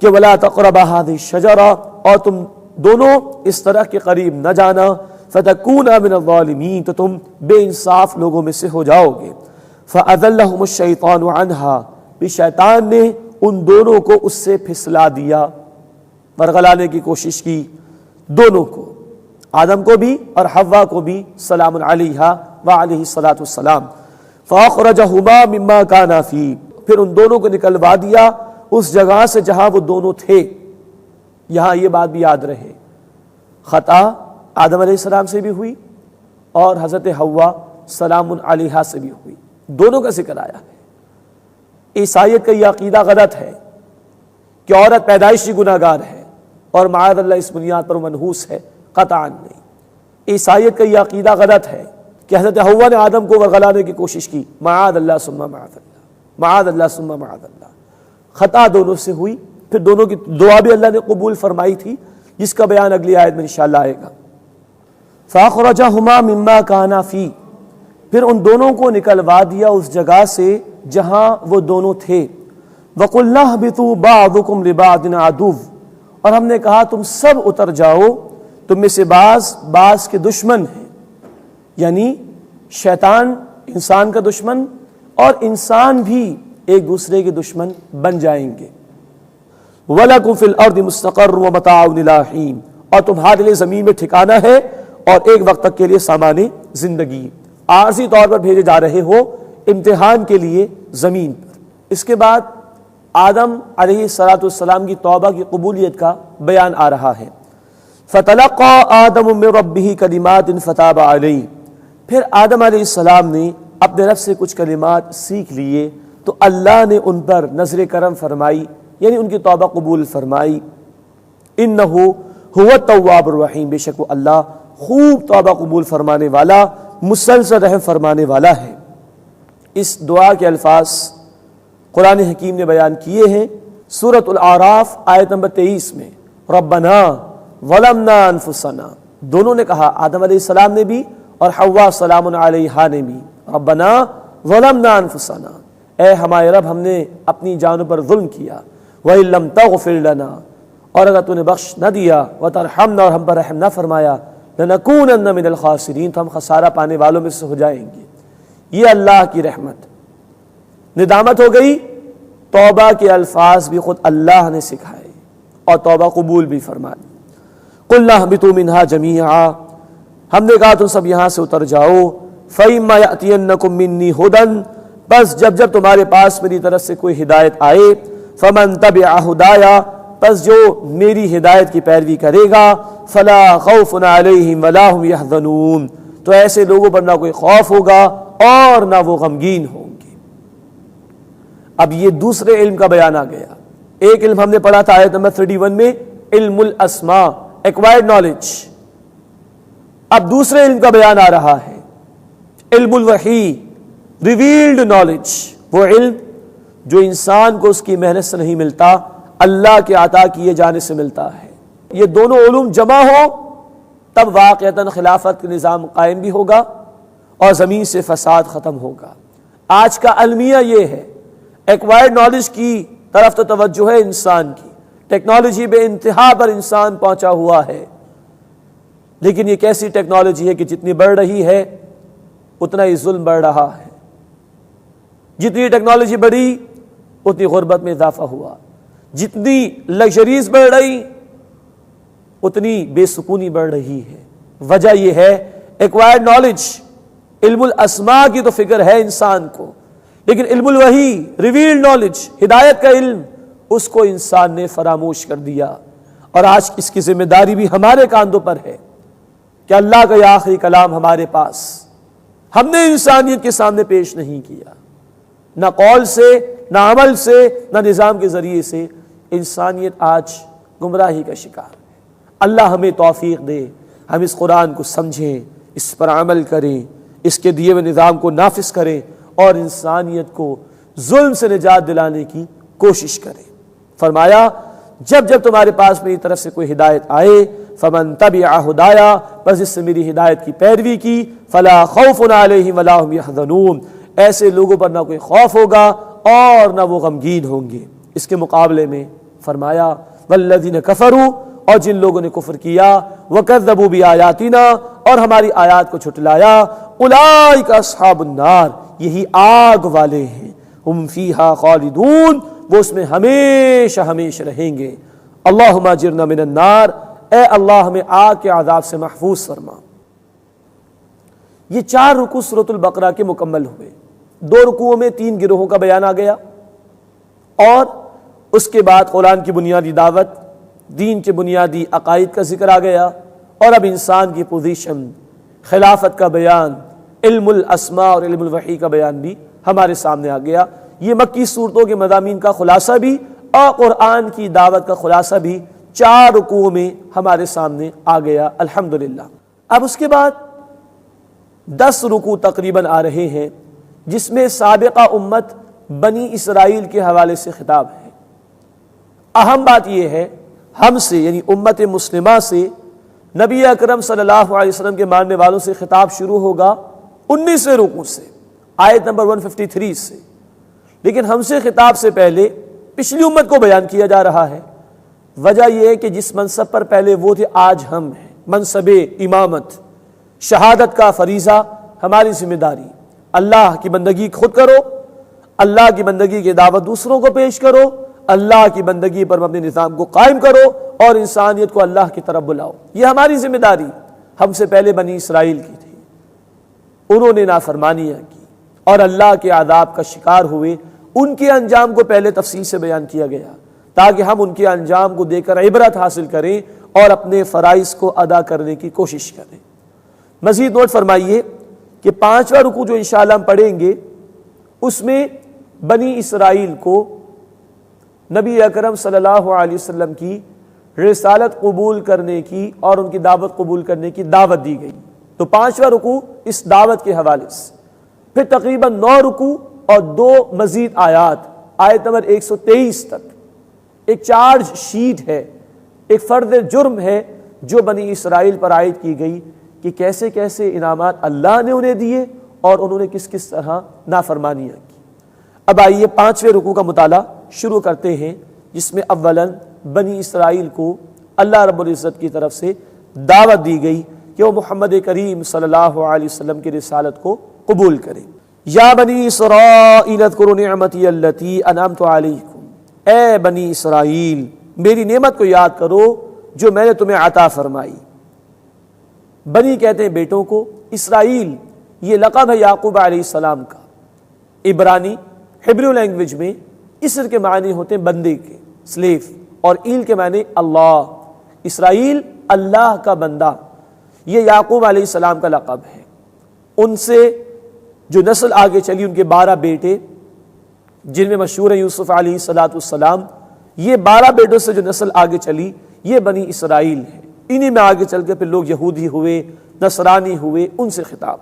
کہ وَلَا تَقْرَبَا هَذِهِ الشَّجَرَةَ، اور تم دونوں اس طرح کے قریب نہ جانا، فَتَكُونَا مِنَ الظَّالِمِينَ، تو تم بے انصاف لوگوں میں سے ہو جاؤ گے۔ فَأَذَلَّهُمُ الشَّيْطَانُ عَنْهَا، بھی شیطان نے ان دونوں کو اس سے پھسلا دیا، ورغلانے کی کوشش کی دونوں کو، آدم کو بھی اور حوا کو بھی سلام علیہا وعلیہ الصلاۃ والسلام۔ فَأَخْرَجَهُمَا مِمَّا كَانَا فِيهِ، پھر ان دونوں کو نکلوا دیا اس جگہ سے جہاں وہ دونوں تھے۔ یہاں یہ بات بھی یاد رہے، خطا آدم علیہ السلام سے بھی ہوئی اور حضرت حوا سلام علیہا سے بھی ہوئی، دونوں کا ذکر آیا ہے۔ عیسائیت کا یہ عقیدہ غلط ہے کہ عورت پیدائشی گناہ گار ہے اور معاذ اللہ اس بنیاد پر منحوس ہے، قطعاً نہیں۔ عیسائیت کا یہ عقیدہ غلط ہے کہ حضرت حوا نے آدم کو ورغلانے کی کوشش کی، معاذ اللہ ثم معاذ اللہ، معاذ اللہ ثم معاذ اللہ۔ خطا دونوں سے ہوئی، پھر دونوں کی دعا بھی اللہ نے قبول فرمائی تھی، جس کا بیان اگلی آیت میں انشاءاللہ آئے گا۔ فَأَخْرَجَهُمَا مِمَّا كَانَا فِيهِ، پھر ان دونوں کو نکلوا دیا اس جگہ سے جہاں وہ دونوں تھے۔ وَقُلْنَا اهْبِطُوا بَعْضُكُمْ لِبَعْضٍ عَدُوٌّ، اور ہم نے کہا تم سب اتر جاؤ، تم میں سے بعض کے دشمن ہیں، یعنی شیطان انسان کا دشمن اور انسان بھی ایک دوسرے کے دشمن بن جائیں گے۔ وَلَكُمْ فِي الْأَرْضِ مُسْتَقَرٌّ وَمَتَاعٌ إِلَىٰ حِينٍ، اور تمہارے لیے زمین میں ٹھکانہ ہے اور ایک وقت تک کے لیے سامان زندگی، عارضی طور پر بھیجے جا رہے ہو امتحان کے لیے زمین پر۔ اس کے بعد آدم علیہ السلام کی توبہ کی قبولیت کا بیان آ رہا ہے۔ فتلقى آدم من ربه کلمات فتاب علیہ، پھر آدم علیہ السلام نے اپنے رب سے کچھ کلمات سیکھ لیے تو اللہ نے ان پر نظر کرم فرمائی، یعنی ان کی توبہ قبول فرمائی۔ انہ هو التواب الرحیم، بے شک وہ اللہ خوب توبہ قبول فرمانے والا، مسلسل رحم فرمانے والا ہے۔ اس دعا کے الفاظ قرآن حکیم نے بیان کیے ہیں سورۃ الاعراف آیت نمبر 23 میں، ربنا ظلمنا انفسنا، دونوں نے کہا، آدم علیہ السلام نے بھی اور حوا سلام علیہا نے بھی، ربنا ظلمنا انفسنا، اے ہمارے رب ہم نے اپنی جانوں پر ظلم کیا، وَإِن لَّمْ تَغْفِرْ لَنَا، اور اگر تو نے بخش نہ دیا، وَتَرْحَمْنَا، اور ہم پر رحم نہ فرمایا، لَنَكُونَنَّ مِنَ الْخَاسِرِينَ، تو ہم خسارہ پانے والوں میں سے ہو جائیں گے۔ یہ اللہ کی رحمت، ندامت ہو گئی، توبہ کے الفاظ بھی خود اللہ نے سکھائے اور توبہ قبول بھی فرمائی۔ قُلْنَا اهْبِطُوا مِنْهَا جَمِيعًا، ہم نے کہا تم سب یہاں سے اتر جاؤ، فَإِمَّا يَأْتِيَنَّكُم مِّنِّي هُدًى، بس جب تمہارے پاس میری طرف سے کوئی ہدایت آئے، فَمَن تَبِعَ هُدَايَا، بس جو میری ہدایت کی پیروی کرے گا، فَلَا خَوْفٌ عَلَيْهِمْ وَلَا هُمْ يَحْزَنُونَ، تو ایسے لوگوں پر نہ کوئی خوف ہوگا اور نہ وہ غمگین ہوں گے۔ اب یہ دوسرے علم کا بیان آ گیا۔ ایک علم ہم نے پڑھا تھا آیت نمبر 31 میں، علم الاسماء، ایکوائرڈ نالج۔ اب دوسرے علم کا بیان آ رہا ہے، علم الوحی، ریویلڈ نالج، وہ علم جو انسان کو اس کی محنت سے نہیں ملتا، اللہ کے عطا کیے جانے سے ملتا ہے۔ یہ دونوں علوم جمع ہو تب واقعتاً خلافت کا نظام قائم بھی ہوگا اور زمین سے فساد ختم ہوگا۔ آج کا المیہ یہ ہے، ایکوائرڈ نالج کی طرف تو توجہ ہے انسان کی، ٹیکنالوجی بے انتہا پر انسان پہنچا ہوا ہے، لیکن یہ کیسی ٹیکنالوجی ہے کہ جتنی بڑھ رہی ہے اتنا ہی ظلم بڑھ رہا ہے، جتنی ٹیکنالوجی بڑھی اتنی غربت میں اضافہ ہوا، جتنی لگژریز بڑھ رہی اتنی بے سکونی بڑھ رہی ہے۔ وجہ یہ ہے ایکوائرڈ نالج، علم الاسماء کی تو فکر ہے انسان کو، لیکن علم الوحی، ریویلڈ نالج، ہدایت کا علم، اس کو انسان نے فراموش کر دیا۔ اور آج اس کی ذمہ داری بھی ہمارے کاندھوں پر ہے کہ اللہ کا یہ آخری کلام ہمارے پاس ہم نے انسانیت کے سامنے پیش نہیں کیا، نہ قول سے، نہ عمل سے، نہ نظام کے ذریعے سے۔ انسانیت آج گمراہی کا شکار ہے۔ اللہ ہمیں توفیق دے، ہم اس قرآن کو سمجھیں، اس پر عمل کریں، اس کے دیے ہوئے نظام کو نافذ کریں اور انسانیت کو ظلم سے نجات دلانے کی کوشش کریں۔ فرمایا جب تمہارے پاس میری طرف سے کوئی ہدایت آئے، فمن تبع ہدایا، بس جس سے میری ہدایت کی پیروی کی، فلا خوف علیہم ولا هم يحزنون، ایسے لوگوں پر نہ کوئی خوف ہوگا اور نہ وہ غمگین ہوں گے۔ اس کے مقابلے میں فرمایا والذین کفروا، اور جن لوگوں نے کفر کیا، وکذبوا بآیاتنا، اور ہماری آیات کو جھٹلایا، اولئک اصحاب النار، یہی آگ والے ہیں، ہم فیہا خالدون، وہ اس میں ہمیشہ ہمیشہ رہیں گے۔ اللہم اجرنا من النار، اے اللہ ہمیں آگ کے عذاب سے محفوظ فرما۔ یہ 4 رکوع سورۃ البقرہ کے مکمل ہوئے۔ 2 رکوعوں میں 3 گروہوں کا بیان آ گیا، اور اس کے بعد قرآن کی بنیادی دعوت، دین کے بنیادی عقائد کا ذکر آ گیا، اور اب انسان کی پوزیشن، خلافت کا بیان، علم الاسماء اور علم الوحی کا بیان بھی ہمارے سامنے آ گیا۔ یہ مکی صورتوں کے مضامین کا خلاصہ بھی اور قرآن کی دعوت کا خلاصہ بھی 4 رکوعوں میں ہمارے سامنے آ گیا، الحمدللہ۔ اب اس کے بعد 10 رکوع تقریباً آ رہے ہیں، جس میں سابقہ امت بنی اسرائیل کے حوالے سے خطاب ہے۔ اہم بات یہ ہے، ہم سے یعنی امت مسلمہ سے، نبی اکرم صلی اللہ علیہ وسلم کے ماننے والوں سے خطاب شروع ہوگا 19 رکوع سے، آیت نمبر 153 سے، لیکن ہم سے خطاب سے پہلے پچھلی امت کو بیان کیا جا رہا ہے۔ وجہ یہ ہے کہ جس منصب پر پہلے وہ تھے، آج ہم ہیں۔ منصب امامت، شہادت کا فریضہ ہماری ذمہ داری۔ اللہ کی بندگی خود کرو، اللہ کی بندگی کی دعوت دوسروں کو پیش کرو، اللہ کی بندگی پر اپنے نظام کو قائم کرو اور انسانیت کو اللہ کی طرف بلاؤ۔ یہ ہماری ذمہ داری ہم سے پہلے بنی اسرائیل کی تھی، انہوں نے نافرمانیاں کی اور اللہ کے عذاب کا شکار ہوئے۔ ان کے انجام کو پہلے تفصیل سے بیان کیا گیا تاکہ ہم ان کے انجام کو دیکھ کر عبرت حاصل کریں اور اپنے فرائض کو ادا کرنے کی کوشش کریں۔ مزید نوٹ فرمائیے کہ 5واں رکوع جو انشاءاللہ ہم پڑھیں گے اس میں بنی اسرائیل کو نبی اکرم صلی اللہ علیہ وسلم کی رسالت قبول کرنے کی اور ان کی دعوت قبول کرنے کی دعوت دی گئی۔ تو 5واں رکوع اس دعوت کے حوالے سے، پھر تقریباً 9 رکوع اور 2 مزید آیات، آیت نمبر 123 تک ایک چارج شیٹ ہے، ایک فرد جرم ہے جو بنی اسرائیل پر عائد کی گئی کہ کیسے کیسے انعامات اللہ نے انہیں دیے اور انہوں نے کس کس طرح نافرمانیاں کی۔ اب آئیے 5ویں رکوع کا مطالعہ شروع کرتے ہیں، جس میں اولاً بنی اسرائیل کو اللہ رب العزت کی طرف سے دعوت دی گئی کہ وہ محمد کریم صلی اللہ علیہ وسلم کی رسالت کو قبول کریں۔ یا بنی اسرائیل اذکروا نعمتی التی انعمت علیکم، اے بنی اسرائیل میری نعمت کو یاد کرو جو میں نے تمہیں عطا فرمائی۔ بنی کہتے ہیں بیٹوں کو، اسرائیل یہ لقب ہے یعقوب علیہ السلام کا۔ عبرانی ہیبریو لینگویج میں اسر کے معنی ہوتے ہیں بندے کے، سلیف، اور ایل کے معنی اللہ۔ اسرائیل اللہ کا بندہ، یہ یعقوب علیہ السلام کا لقب ہے۔ ان سے جو نسل آگے چلی، ان کے 12 بیٹے جن میں مشہور ہے یوسف علیہ السلام، یہ 12 بیٹوں سے جو نسل آگے چلی یہ بنی اسرائیل ہے۔ انہی میں آگے چل کے پھر لوگ یہودی ہوئے، نصرانی ہوئے، ان سے خطاب۔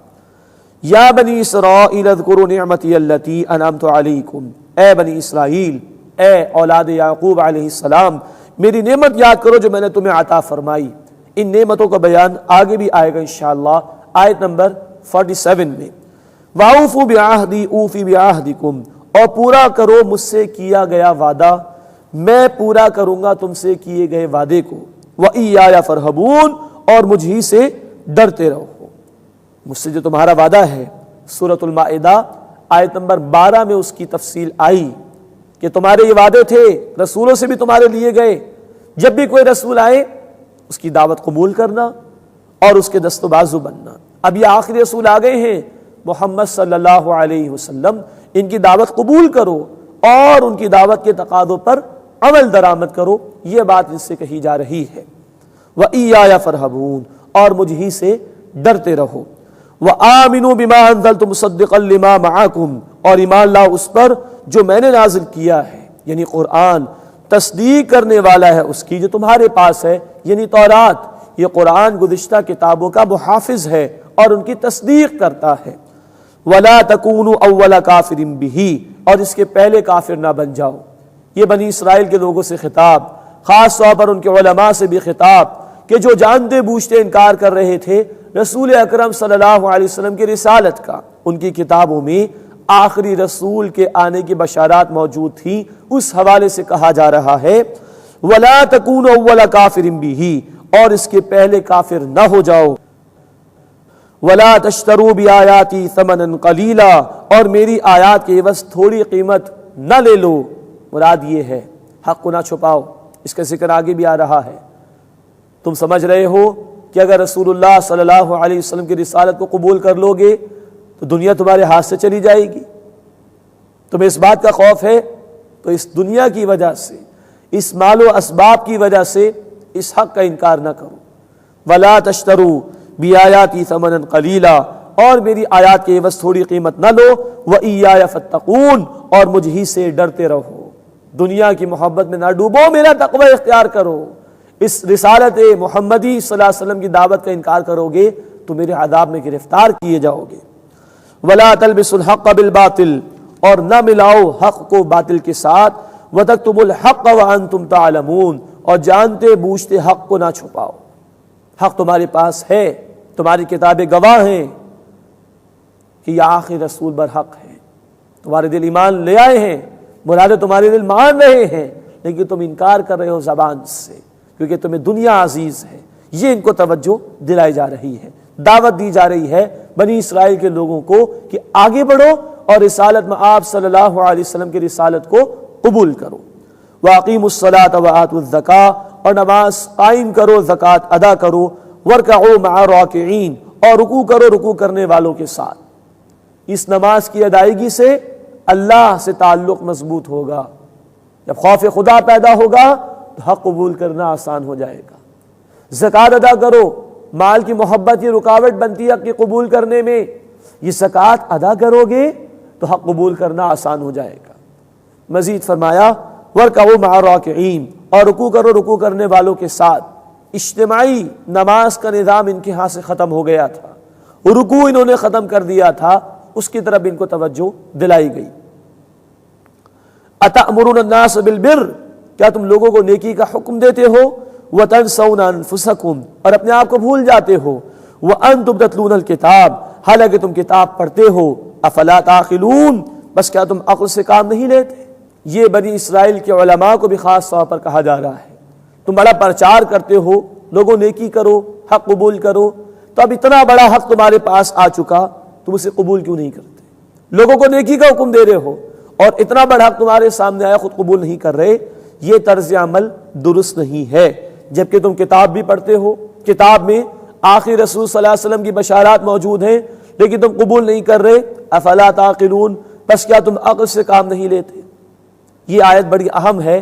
یا بنی اسرائیل اذکروا نعمتی التی انعمت علیکم، اے بنی اسرائیل، اے اولاد یعقوب علیہ السلام میری نعمت یاد کرو جو میں نے تمہیں عطا فرمائی۔ ان نعمتوں کا بیان آگے بھی آئے گا انشاءاللہ آیت نمبر 47 میں۔ وَأَوْفُوا بِعَهْدِي أُوفِ بِعَهْدِكُمْ، اور پورا کرو مجھ سے کیا گیا وعدہ، میں پورا کروں گا تم سے کیے گئے وعدے کو۔ وَإِيَّايَ فَارْهَبُونَ، اور مجھ ہی سے ڈرتے رہو، مجھ سے جو تمہارا وعدہ ہے۔ سورۃ المائدہ آیت نمبر 12 میں اس کی تفصیل آئی کہ تمہارے یہ وعدے تھے، رسولوں سے بھی تمہارے لیے گئے، جب بھی کوئی رسول آئے اس کی دعوت قبول کرنا اور اس کے دست و بازو بننا۔ اب یہ آخری رسول آ گئے ہیں محمد صلی اللہ علیہ وسلم، ان کی دعوت قبول کرو اور ان کی دعوت کے تقاضوں پر عمل درآمد کرو، یہ بات ان سے کہی جا رہی ہے۔ وَإِيَّايَ فَارْهَبُونَ، اور مجھ ہی سے ڈرتے رہو۔ وَآمِنُوا بِمَا أَنزَلْتُ مُصَدِّقًا لِمَا مَعَكُمْ، اور ایمان لاؤ اس پر جو میں نے نازل کیا ہے، یعنی قرآن تصدیق کرنے والا ہے اس کی جو تمہارے پاس ہے، یعنی تورات۔ یہ قرآن گزشتہ کتابوں کا محافظ ہے اور ان کی تصدیق کرتا ہے۔ وَلَا تَكُونُوا أَوَّلَ كَافِرٍ بِهِ، اور اس کے پہلے کافر نہ بن جاؤ۔ یہ بنی اسرائیل کے لوگوں سے خطاب، خاص طور پر ان کے علماء سے بھی خطاب کہ جو جانتے بوجھتے انکار کر رہے تھے رسول اکرم صلی اللہ علیہ وسلم کی رسالت کا۔ ان کی کتابوں میں آخری رسول کے آنے کی بشارات موجود تھی، اس حوالے سے کہا جا رہا ہے وَلَا تَكُونُوا أَوَّلَ كَافِرٍ بِهِ، اور اس کے پہلے کافر نہ ہو جاؤ۔ وَلَا تَشْتَرُوا بِآيَاتِي ثَمَنًا قَلِيلًا، اور میری آیات کے عوض تھوڑی قیمت نہ لے لو۔ مراد یہ ہے حق کو نہ چھپاؤ، اس کا ذکر آگے بھی آ رہا ہے۔ تم سمجھ رہے ہو کہ اگر رسول اللہ صلی اللہ علیہ وسلم کی رسالت کو قبول کر لو گے تو دنیا تمہارے ہاتھ سے چلی جائے گی، تمہیں اس بات کا خوف ہے، تو اس دنیا کی وجہ سے، اس مال و اسباب کی وجہ سے اس حق کا انکار نہ کرو۔ وَلَا تَشْتَرُوا بِآيَاتِي ثَمَنًا قَلِيلًا، اور میری آیات کے عوض تھوڑی قیمت نہ لو۔ وَإِيَّايَ فَاتَّقُونَ، اور مجھ ہی سے ڈرتے رہو۔ دنیا کی محبت میں نہ ڈوبو، میرا تقوی اختیار کرو۔ اس رسالت محمدی صلی اللہ علیہ وسلم کی دعوت کا انکار کرو گے تو میرے عذاب میں گرفتار کیے جاؤ گے۔ وَلَا تَلْبِسُوا الْحَقَّ بِالْبَاطِلِ، اور نہ ملاؤ حق کو باطل کے ساتھ۔ وَتَكْتُمُوا الْحَقَّ وَأَنْتُمْ تَعْلَمُونَ، اور جانتے بوجھتے حق کو نہ چھپاؤ۔ حق تمہارے پاس ہے، تمہاری کتابیں گواہ ہیں کہ یہ آخری رسول برحق ہے، تمہارے دل ایمان لے آئے ہیں، مرادے تمہارے دل مان رہے ہیں، لیکن تم انکار کر رہے ہو زبان سے، کیونکہ تمہیں دنیا عزیز ہے۔ یہ ان کو توجہ دلائی جا رہی ہے، دعوت دی جا رہی ہے بنی اسرائیل کے لوگوں کو کہ آگے بڑھو اور رسالت میں آپ صلی اللہ علیہ وسلم کی رسالت کو قبول کرو۔ وَأَقِيمُوا الصَّلَاةَ وَآتُوا الزَّكَاةَ، اور نماز قائم کرو، زکوٰۃ ادا کرو۔ وَارْكَعُوا مَعَ الرَّاكِعِينَ، اور رکوع کرو رکوع کرنے والوں کے ساتھ۔ اس نماز کی ادائیگی سے اللہ سے تعلق مضبوط ہوگا۔ جب خوف خدا پیدا ہوگا تو حق قبول کرنا آسان ہو جائے گا۔ زکوٰۃ ادا کرو، مال کی محبت یہ رکاوٹ بنتی ہے حق کی قبول کرنے میں، یہ زکوٰۃ ادا کرو گے تو حق قبول کرنا آسان ہو جائے گا۔ مزید فرمایا وَارْكَعُوا مَعَ الرَّاكِعِينَ، اور رکوع کرو رکوع کرنے والوں کے ساتھ۔ اجتماعی نماز کا نظام ان کے ہاں سے ختم ہو گیا تھا، رکوع انہوں نے ختم کر دیا تھا، اس کی طرف ان کو توجہ دلائی گئی۔ أَتَأْمُرُونَ النَّاسَ بِالْبِرِّ، کیا تم لوگوں کو نیکی کا حکم دیتے ہو، وَتَنْسَوْنَ أَنفُسَكُمْ، اور اپنے آپ کو بھول جاتے ہو، وَأَنْتُمْ تَتْلُونَ الْكِتَابَ، حالانکہ تم کتاب پڑھتے ہو، أَفَلَا تَعْقِلُونَ، بس کیا تم عقل سے کام نہیں لیتے؟ یہ بنی اسرائیل کے علماء کو بھی خاص طور پر کہا جا رہا ہے۔ تم بڑا پرچار کرتے ہو، لوگوں نیکی کرو، حق قبول کرو، تو اب اتنا بڑا حق تمہارے پاس آ چکا، تم اسے قبول کیوں نہیں کرتے؟ لوگوں کو نیکی کا حکم دے رہے ہو اور اتنا بڑا حق تمہارے سامنے آیا، خود قبول نہیں کر رہے، یہ طرز عمل درست نہیں ہے۔ جبکہ تم کتاب بھی پڑھتے ہو، کتاب میں آخری رسول صلی اللہ علیہ وسلم کی بشارات موجود ہیں، لیکن تم قبول نہیں کر رہے۔ افلا تعقلون، بس کیا تم عقل سے کام نہیں لیتے؟ یہ آیت بڑی اہم ہے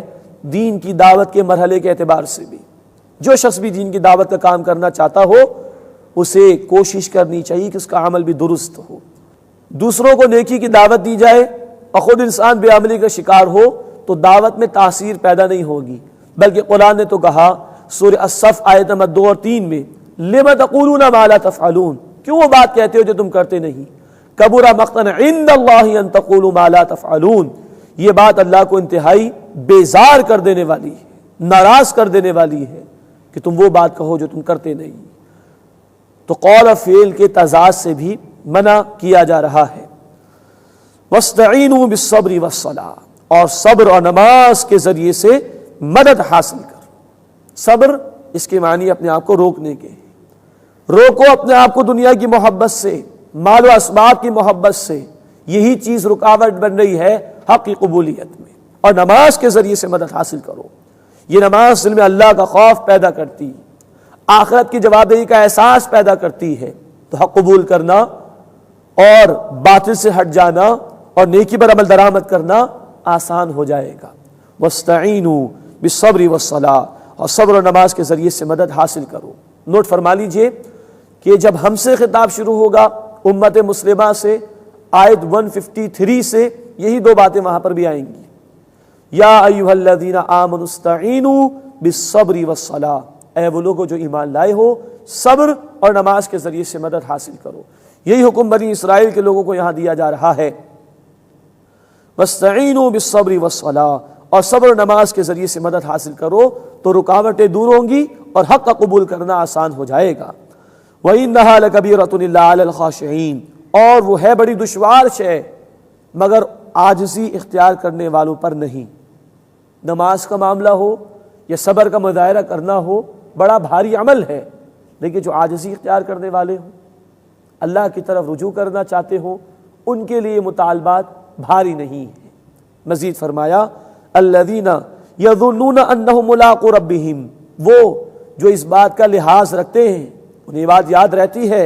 دین کی دعوت کے مرحلے کے اعتبار سے بھی۔ جو شخص بھی دین کی دعوت کا کام کرنا چاہتا ہو، اسے کوشش کرنی چاہیے کہ اس کا عمل بھی درست ہو، دوسروں کو نیکی کی دعوت دی جائے اور خود انسان بے عملی کا شکار ہو تو دعوت میں تاثیر پیدا نہیں ہوگی۔ بلکہ قرآن نے تو کہا سورہ الصف آیت نمبر 2 اور 3 میں، لِمَ تَقُولُونَ مَا لَا تَفْعَلُونَ، کیوں وہ بات کہتے ہو جو تم کرتے نہیں؟ کبر مقتا عند اللہ ان تقولوا ما لا تفعلون، یہ بات اللہ کو انتہائی بیزار کر دینے والی ہے، ناراض کر دینے والی ہے کہ تم وہ بات کہو جو تم کرتے نہیں۔ تو قول اور فعل کے تضاد سے بھی منع کیا جا رہا ہے۔ وَاسْتَعِينُوا بِالصَّبْرِ وَالصَّلَاةِ، اور صبر اور نماز کے ذریعے سے مدد حاصل کر۔ صبر اس کے معنی اپنے آپ کو روکنے کے، روکو اپنے آپ کو دنیا کی محبت سے، مال و اسباب کی محبت سے، یہی چیز رکاوٹ بن رہی ہے حق کی قبولیت میں، اور نماز کے ذریعے سے مدد حاصل کرو۔ یہ نماز دل میں اللہ کا خوف پیدا کرتی، آخرت کی جوابدہی کا احساس پیدا کرتی ہے، تو حق قبول کرنا اور باطل سے ہٹ جانا اور نیکی پر عمل درآمد کرنا آسان ہو جائے گا۔ وَاسْتَعِينُوا بِالصَّبْرِ وَالصَّلَاةِ، اور صبر اور نماز کے ذریعے سے مدد حاصل کرو۔ نوٹ فرما لیجئے کہ جب ہم سے خطاب شروع ہوگا امت مسلمہ سے، آیت 153 سے یہی دو باتیں وہاں پر بھی آئیں گی۔ یا ایھا الذین آمنوا استعینوا بالصبر والصلاۃ، اے وہ لوگوں جو ایمان لائے ہو، صبر اور نماز کے ذریعے سے مدد حاصل کرو۔ یہی حکم بنی اسرائیل کے لوگوں کو یہاں دیا جا رہا ہے۔ واستعینوا بالصبر والصلاۃ، اور صبر و نماز کے ذریعے سے مدد حاصل کرو تو رکاوٹیں دور ہوں گی اور حق کا قبول کرنا آسان ہو جائے گا۔ وَإِنَّهَا لَكَبِيرَةٌ إِلَّا عَلَى الْخَاشِعِينَ، اور وہ ہے بڑی دشوار شے مگر عاجزی اختیار کرنے والوں پر نہیں۔ نماز کا معاملہ ہو یا صبر کا مظاہرہ کرنا ہو، بڑا بھاری عمل ہے، لیکن جو عاجزی اختیار کرنے والے ہوں، اللہ کی طرف رجوع کرنا چاہتے ہوں، ان کے لیے مطالبات بھاری نہیں ہیں۔ مزید فرمایا الذین یظنون انہم ملاقو ربہم، وہ جو اس بات کا لحاظ رکھتے ہیں، انہیں بات یاد رہتی ہے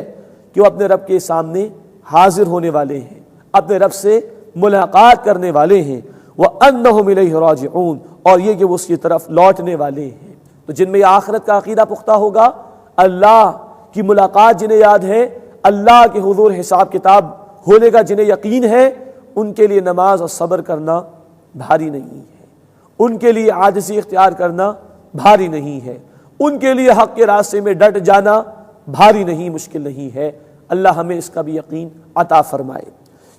کہ وہ اپنے رب کے سامنے حاضر ہونے والے ہیں، اپنے رب سے ملاقات کرنے والے ہیں، وَأَنَّهُمْ إِلَيْهِ رَاجِعُونَ، اور یہ کہ وہ اس کی طرف لوٹنے والے ہیں۔ تو جن میں آخرت کا عقیدہ پختہ ہوگا، اللہ کی ملاقات جنہیں یاد ہے، اللہ کے حضور حساب کتاب ہونے کا جنہیں یقین ہے، ان کے لیے نماز اور صبر کرنا بھاری نہیں ہے، ان کے لیے عاجزی اختیار کرنا بھاری نہیں ہے، ان کے لیے حق کے راستے میں ڈٹ جانا بھاری نہیں، مشکل نہیں ہے۔ اللہ ہمیں اس کا بھی یقین عطا فرمائے۔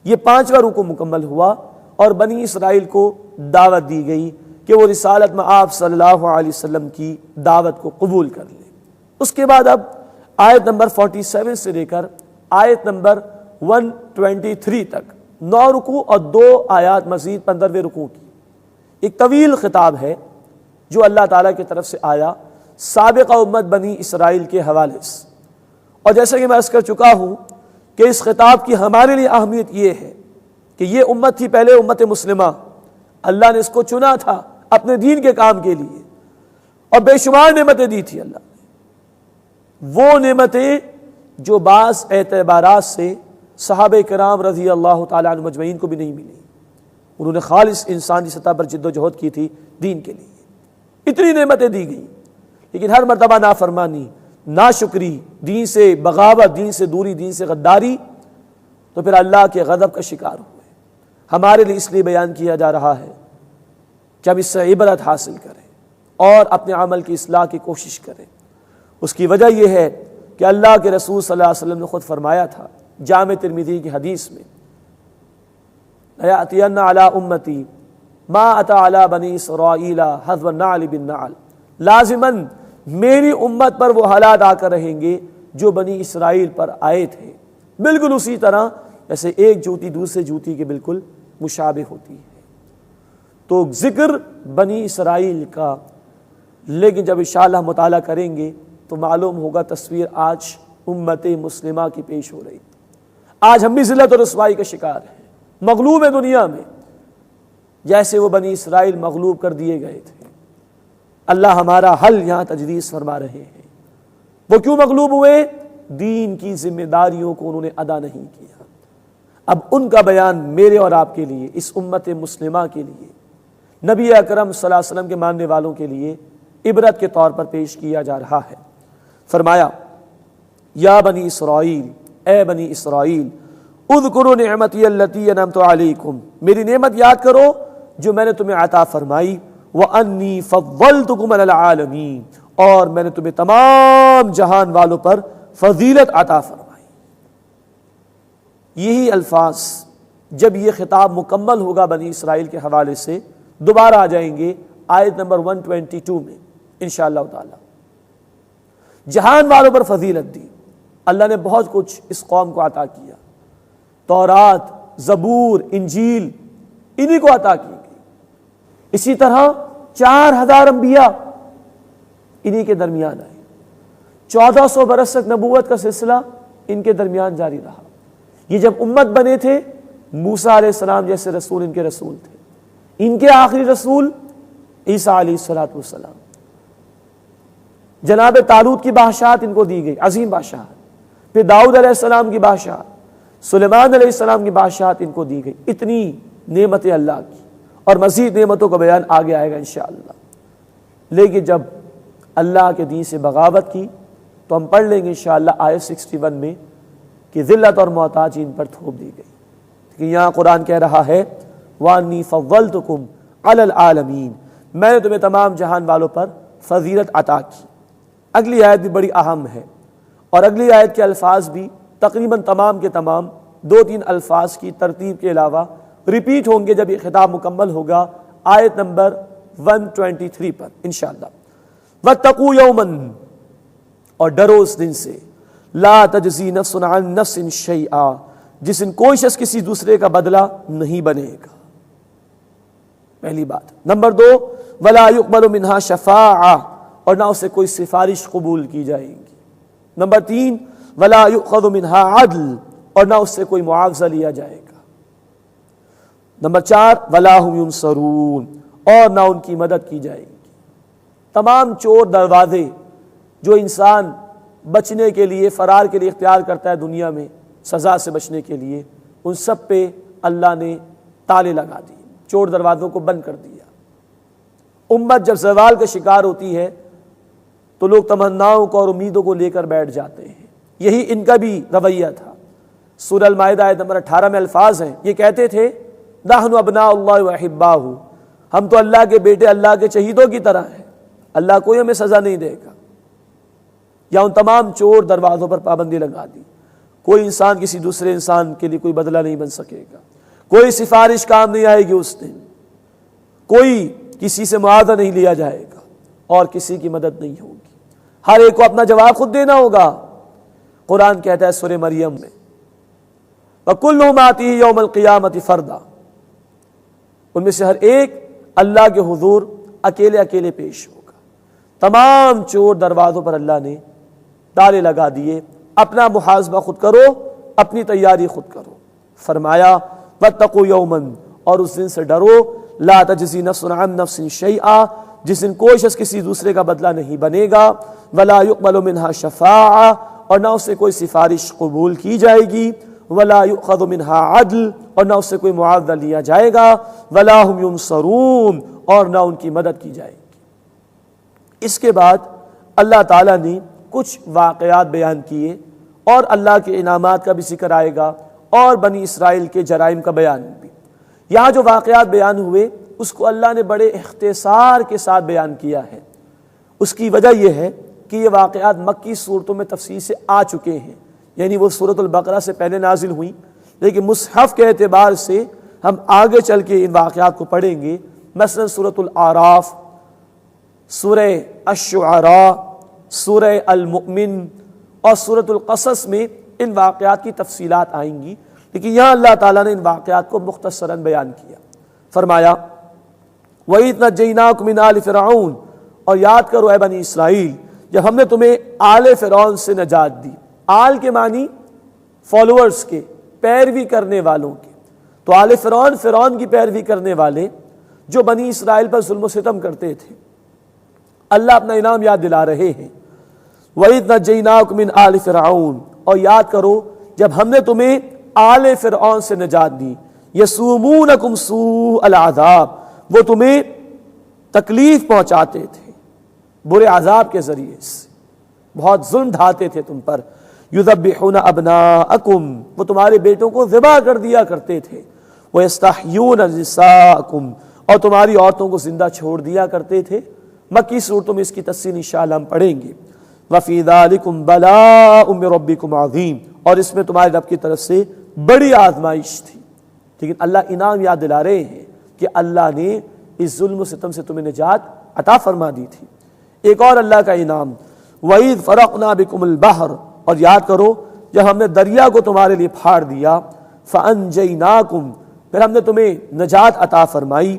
یہ 5واں رکوع مکمل ہوا اور بنی اسرائیل کو دعوت دی گئی کہ وہ رسالت میں آپ صلی اللہ علیہ وسلم کی دعوت کو قبول کر لیں۔ اس کے بعد اب آیت نمبر 47 سے لے کر آیت نمبر 123 تک 9 رکوع اور 2 آیات مزید 15ویں رکوع کی ایک طویل خطاب ہے جو اللہ تعالیٰ کی طرف سے آیا سابقہ امت بنی اسرائیل کے حوالے سے۔ اور جیسا کہ میں عرض کر چکا ہوں کہ اس خطاب کی ہمارے لیے اہمیت یہ ہے کہ یہ امت تھی پہلے امت مسلمہ، اللہ نے اس کو چنا تھا اپنے دین کے کام کے لیے، اور بے شمار نعمتیں دی تھی اللہ نے، وہ نعمتیں جو بعض اعتبارات سے صحابہ کرام رضی اللہ تعالیٰ عنہ مجمعین کو بھی نہیں ملی۔ انہوں نے خالص انسانی سطح پر جد و جہد کی تھی دین کے لیے، اتنی نعمتیں دی گئیں، لیکن ہر مرتبہ نافرمانی، ناشکری، دین سے بغاوت، دین سے دوری، دین سے غداری، تو پھر اللہ کے غضب کا شکار ہوئے۔ ہمارے لیے اس لیے بیان کیا جا رہا ہے کہ ہم اس سے عبرت حاصل کریں اور اپنے عمل کی اصلاح کی کوشش کریں۔ اس کی وجہ یہ ہے کہ اللہ کے رسول صلی اللہ علیہ وسلم نے خود فرمایا تھا جامع ترمذی کی حدیث میں، لَيَأْتِيَنَّ عَلَىٰ أُمَّتِي مَا أَتَىٰ عَلَىٰ بَنِي إِسْرَائِيلَ حَذْوَ النَّعْلِ بِالنَّعْلِ، لازماً میری امت پر وہ حالات آ کر رہیں گے جو بنی اسرائیل پر آئے تھے، بالکل اسی طرح جیسے ایک جوتی دوسرے جوتی کے بالکل مشابہ ہوتی ہے۔ تو ذکر بنی اسرائیل کا، لیکن جب انشاءاللہ مطالعہ کریں گے تو معلوم ہوگا تصویر آج امت مسلمہ کی پیش ہو رہی۔ آج ہم بھی ذلت اور رسوائی کا شکار ہیں، مغلوب ہے دنیا میں، جیسے وہ بنی اسرائیل مغلوب کر دیے گئے تھے۔ اللہ ہمارا حل یہاں تجویز فرما رہے ہیں۔ وہ کیوں مغلوب ہوئے؟ دین کی ذمہ داریوں کو انہوں نے ادا نہیں کیا۔ اب ان کا بیان میرے اور آپ کے لیے، اس امت مسلمہ کے لیے، نبی اکرم صلی اللہ علیہ وسلم کے ماننے والوں کے لیے عبرت کے طور پر پیش کیا جا رہا ہے۔ فرمایا یا بنی اسرائیل، اے بنی اسرائیل، اذکروا نعمتی التی انعمت علیکم، میری نعمت یاد کرو جو میں نے تمہیں عطا فرمائی، وانی فضلتکم علی العالمین، اور میں نے تمہیں تمام جہان والوں پر فضیلت عطا فرمائی۔ یہی الفاظ جب یہ خطاب مکمل ہوگا بنی اسرائیل کے حوالے سے دوبارہ آ جائیں گے آیت نمبر 122 میں انشاءاللہ تعالی۔ جہان والوں پر فضیلت دی، اللہ نے بہت کچھ اس قوم کو عطا کیا، تورات، زبور، انجیل انہی کو عطا کی گئی۔ اسی طرح 4000 انبیاء انہی کے درمیان آئے، 1400 برس تک نبوت کا سلسلہ ان کے درمیان جاری رہا۔ یہ جب امت بنے تھے، موسیٰ علیہ السلام جیسے رسول ان کے رسول تھے، ان کے آخری رسول عیسیٰ علیہ السلام۔ جناب طالوت کی بادشاہت ان کو دی گئی، عظیم بادشاہت، پھر داؤد علیہ السلام کی بادشاہت، سلیمان علیہ السلام کی بادشاہت ان کو دی گئی۔ اتنی نعمتیں اللہ کی، اور مزید نعمتوں کا بیان آگے آئے گا انشاءاللہ۔ لیکن جب اللہ کے دین سے بغاوت کی تو ہم پڑھ لیں گے انشاءاللہ آیت 61 میں کہ ذلت اور محتاجی ان پر تھوپ دی گئی۔ کہ یہاں قرآن کہہ رہا ہے وَأَنِّي فَضَّلْتُكُمْ عَلَى الْعَالَمِينَ، میں نے تمہیں تمام جہان والوں پر فضیلت عطا کی۔ اگلی آیت بھی بڑی اہم ہے، اور اگلی آیت کے الفاظ بھی تقریباً تمام کے تمام 2-3 الفاظ کی ترتیب کے علاوہ ریپیٹ ہوں گے جب یہ خطاب مکمل ہوگا آیت نمبر 123 پر انشاءاللہ۔ وَاتَّقُوا يَوْمًا، اور ڈرو اس دن سے، لا تجزی نفس عن نفس شیئا، جس دن کوئی شخص کسی دوسرے کا بدلہ نہیں بنے گا۔ پہلی بات۔ نمبر 2، ولا يقبل منها شفاعہ، اور نہ اسے کوئی سفارش قبول کی جائے گی۔ نمبر 3، ولا يؤخذ منها عدل، اور نہ اس سے کوئی معاوضہ لیا جائے گا۔ نمبر 4، ولا هم ينصرون، اور نہ ان کی مدد کی جائے گی۔ تمام چور دروازے جو انسان بچنے کے لیے، فرار کے لیے اختیار کرتا ہے دنیا میں سزا سے بچنے کے لیے، ان سب پہ اللہ نے تالے لگا دیے، چور دروازوں کو بند کر دیا۔ امت جب زوال کا شکار ہوتی ہے تو لوگ تمناؤں کو اور امیدوں کو لے کر بیٹھ جاتے ہیں۔ یہی ان کا بھی رویہ تھا۔ سورہ المائدہ آیت نمبر 18 میں الفاظ ہیں، یہ کہتے تھے نحن ابناء اللہ واحباہ، ہم تو اللہ کے بیٹے، اللہ کے شہیدوں کی طرح ہیں، اللہ کوئی ہمیں سزا نہیں دے گا۔ یا ان تمام چور دروازوں پر پابندی لگا دی، کوئی انسان کسی دوسرے انسان کے لیے کوئی بدلہ نہیں بن سکے گا، کوئی سفارش کام نہیں آئے گی اس دن، کوئی کسی سے معاوضہ نہیں لیا جائے گا، اور کسی کی مدد نہیں ہوگی۔ ہر ایک کو اپنا جواب خود دینا ہوگا۔ قرآن کہتا ہے سورہ مریم میں وَكُلُّهُمْ آتِيهِ يَوْمَ الْقِيَامَةِ فَرْدًا، ان میں سے ہر ایک اللہ کے حضور اکیلے اکیلے پیش ہوگا۔ تمام چور دروازوں پر اللہ نے تالے لگا دیے۔ اپنا محاسبہ خود کرو، اپنی تیاری خود کرو۔ فرمایا وَاتَّقُوا يَوْمًا، اور اس دن سے ڈرو، لا تجزی نفس عن نفس شیئا، جس دن کوئی شخص کسی دوسرے کا بدلہ نہیں بنے گا، ولا يقبل منها شفاعہ، اور نہ اس سے کوئی سفارش قبول کی جائے گی، ولا يؤخذ منها عدل، اور نہ اس سے کوئی معاوضہ لیا جائے گا، ولا هم ينصرون، اور نہ ان کی مدد کی جائے گی۔ اس کے بعد اللہ تعالیٰ نے کچھ واقعات بیان کیے اور اللہ کے انعامات کا بھی ذکر آئے گا اور بنی اسرائیل کے جرائم کا بیان بھی۔ یہاں جو واقعات بیان ہوئے اس کو اللہ نے بڑے اختصار کے ساتھ بیان کیا ہے۔ اس کی وجہ یہ ہے کہ یہ واقعات مکی صورتوں میں تفصیل سے آ چکے ہیں، یعنی وہ سورۃ البقرہ سے پہلے نازل ہوئیں، لیکن مصحف کے اعتبار سے ہم آگے چل کے ان واقعات کو پڑھیں گے۔ مثلا سورۃ الاعراف، سورہ الشعراء، سورہ المؤمن اور سورۃ القصص میں ان واقعات کی تفصیلات آئیں گی، لیکن یہاں اللہ تعالیٰ نے ان واقعات کو مختصراً بیان کیا۔ فرمایا وَإِذْ نَجَّيْنَاكُم مِّنْ آلِ فِرْعَوْنَ، اور یاد کرو اے بنی اسرائیل جب ہم نے تمہیں آل فرعون سے نجات دی۔ آل کے معنی فالوورز کے، پیروی کرنے والوں کے، تو آل فرعون، فرعون کی پیروی کرنے والے جو بنی اسرائیل پر ظلم و ستم کرتے تھے۔ اللہ اپنا انعام یاد دلا رہے ہیں، وَإِذْ نَجَّيْنَاكُم مِّنْ آلِ فِرْعَوْنَ، اور یاد کرو جب ہم نے تمہیں آل فرعون سے نجات دی۔ يَسُومُونَكُمْ سُوءَ الْعَذَابِ، وہ تمہیں تکلیف پہنچاتے تھے برے عذاب کے ذریعے سے، بہت ظلم ڈھاتے تھے تم پر۔ يُذَبِّحُونَ أَبْنَاءَكُمْ، وہ تمہارے بیٹوں کو ذبح کر دیا کرتے تھے۔ وَيَسْتَحْيُونَ نِسَاءَكُمْ، اور تمہاری عورتوں کو زندہ چھوڑ دیا کرتے تھے۔ مکی صورتوں میں اس کی تفصیل انشاءاللہ ہم پڑھیں گے۔ وَفِي ذَلِكُمْ بَلَاءٌ مِّن رَبِّكُمْ عَظِيمٌ، اور اس میں تمہارے رب کی طرف سے بڑی آزمائش تھی۔ لیکن اللہ انعام یاد دلا رہے ہیں کہ اللہ نے اس ظلم و ستم سے تمہیں نجات عطا فرما دی تھی۔ ایک اور اللہ کا انعام، وَإِذْ فَرَقْنَا بِكُمُ الْبَحْرَ، اور یاد کرو جب ہم نے دریا کو تمہارے لیے پھاڑ دیا۔ فَأَنْجَيْنَاكُمْ، پھر ہم نے تمہیں نجات عطا فرمائی۔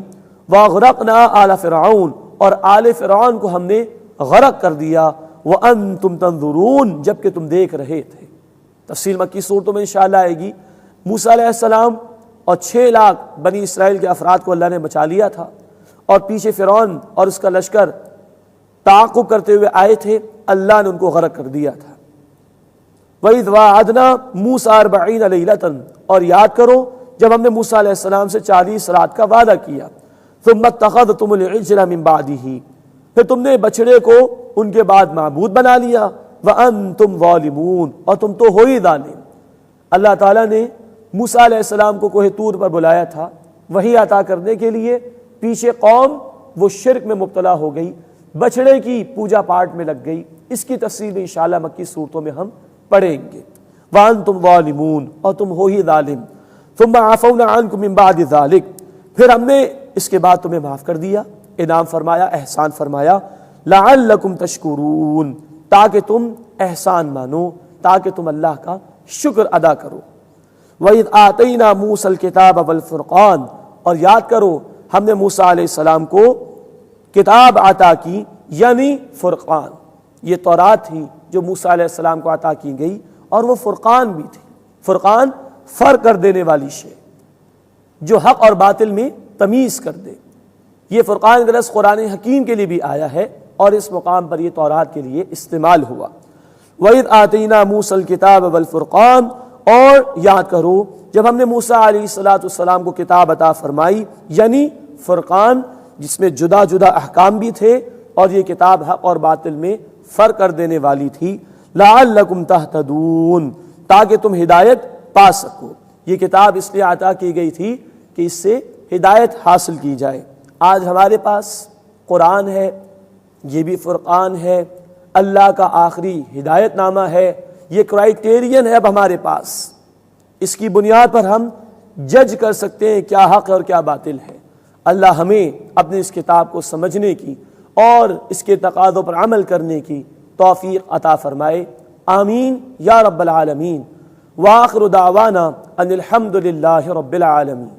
وَأَغْرَقْنَا آلَ فِرْعَوْنَ، اور آل فرعون کو ہم نے غرق کر دیا۔ وَأَنْتُمْ تَنظُرُونَ، جبکہ تم دیکھ رہے تھے۔ تفصیل مکی صورتوں میں انشاءاللہ آئے گی۔ موسیٰ علیہ السلام اور 6 لاکھ بنی اسرائیل کے افراد کو اللہ نے بچا لیا تھا، اور پیچھے فرعون اور اس کا لشکر تعاقب کرتے ہوئے آئے تھے، اللہ نے ان کو غرق کر دیا تھا۔ وَإِذْ وَاعَدْنَا مُوسَىٰ 40 لَيْلَةً، اور یاد کرو جب ہم نے موسیٰ علیہ السلام سے 40 رات کا وعدہ کیا۔ ثُمَّ اتَّخَذْتُمُ الْعِجْلَ مِن بَعْدِهِ، پھر تم نے بچڑے کو ان کے بعد معبود بنا لیا۔ وَأَنْتُمْ ظَالِمُونَ، اور تم تو ہو ہی ظالم۔ اللہ تعالیٰ نے موسیٰ علیہ السلام کو کوہ طور پر بلایا تھا وحی عطا کرنے کے لیے، پیچھے قوم وہ شرک میں مبتلا ہو گئی، بچڑے کی پوجا پاٹ میں لگ گئی۔ اس کی تفصیل انشاءاللہ مکی صورتوں میں ہم پڑھیں گے۔ وَأَنْتُمْ ظَالِمُونَ، اور تم ہو ہی ظالم۔ ثُمَّ عَفَوْنَا عَنْكُم مِّن بَعْدِ ذَلِكَ، پھر ہم نے اس کے بعد تمہیں معاف کر دیا، انعام فرمایا، احسان فرمایا۔ لَعَلَّكُمْ تَشْكُرُونَ، تاکہ تم احسان مانو، تاکہ تم اللہ کا شکر ادا کرو۔ وَإِذْ آتَيْنَا مُوسَى الْكِتَابَ وَالْفُرْقَانَ، اور یاد کرو ہم نے موسیٰ علیہ السلام کو کتاب عطا کی، یعنی فرقان۔ یہ تورات تھی جو موسیٰ علیہ السلام کو عطا کی گئی، اور وہ فرقان بھی تھی۔ فرقان فرق کر دینے والی شے جو حق اور باطل میں تمیز کر دے۔ یہ فرقان کا لفظ قرآن حکیم کے لیے بھی آیا ہے، اور اس مقام پر یہ تورات کے لیے استعمال ہوا۔ وَإِذْ آتَيْنَا مُوسَى الْكِتَابَ وَالْفُرْقَانَ، اور یاد کرو جب ہم نے موسیٰ علیہ السلام کو کتاب عطا فرمائی، یعنی فرقان، جس میں جدا جدا احکام بھی تھے، اور یہ کتاب حق اور باطل میں فرق کر دینے والی تھی۔ لَعَلَّكُمْ تَهْتَدُونَ، تاکہ تم ہدایت پا سکو۔ یہ کتاب اس لیے عطا کی گئی تھی کہ اس سے ہدایت حاصل کی جائے۔ آج ہمارے پاس قرآن ہے، یہ بھی فرقان ہے، اللہ کا آخری ہدایت نامہ ہے، یہ کرائیٹیرین ہے اب ہمارے پاس۔ اس کی بنیاد پر ہم جج کر سکتے ہیں کیا حق ہے اور کیا باطل ہے۔ اللہ ہمیں اپنی اس کتاب کو سمجھنے کی اور اس کے تقاضوں پر عمل کرنے کی توفیق عطا فرمائے، آمین یا رب العالمین۔ وآخر دعوانا ان الحمد للہ رب العالمین۔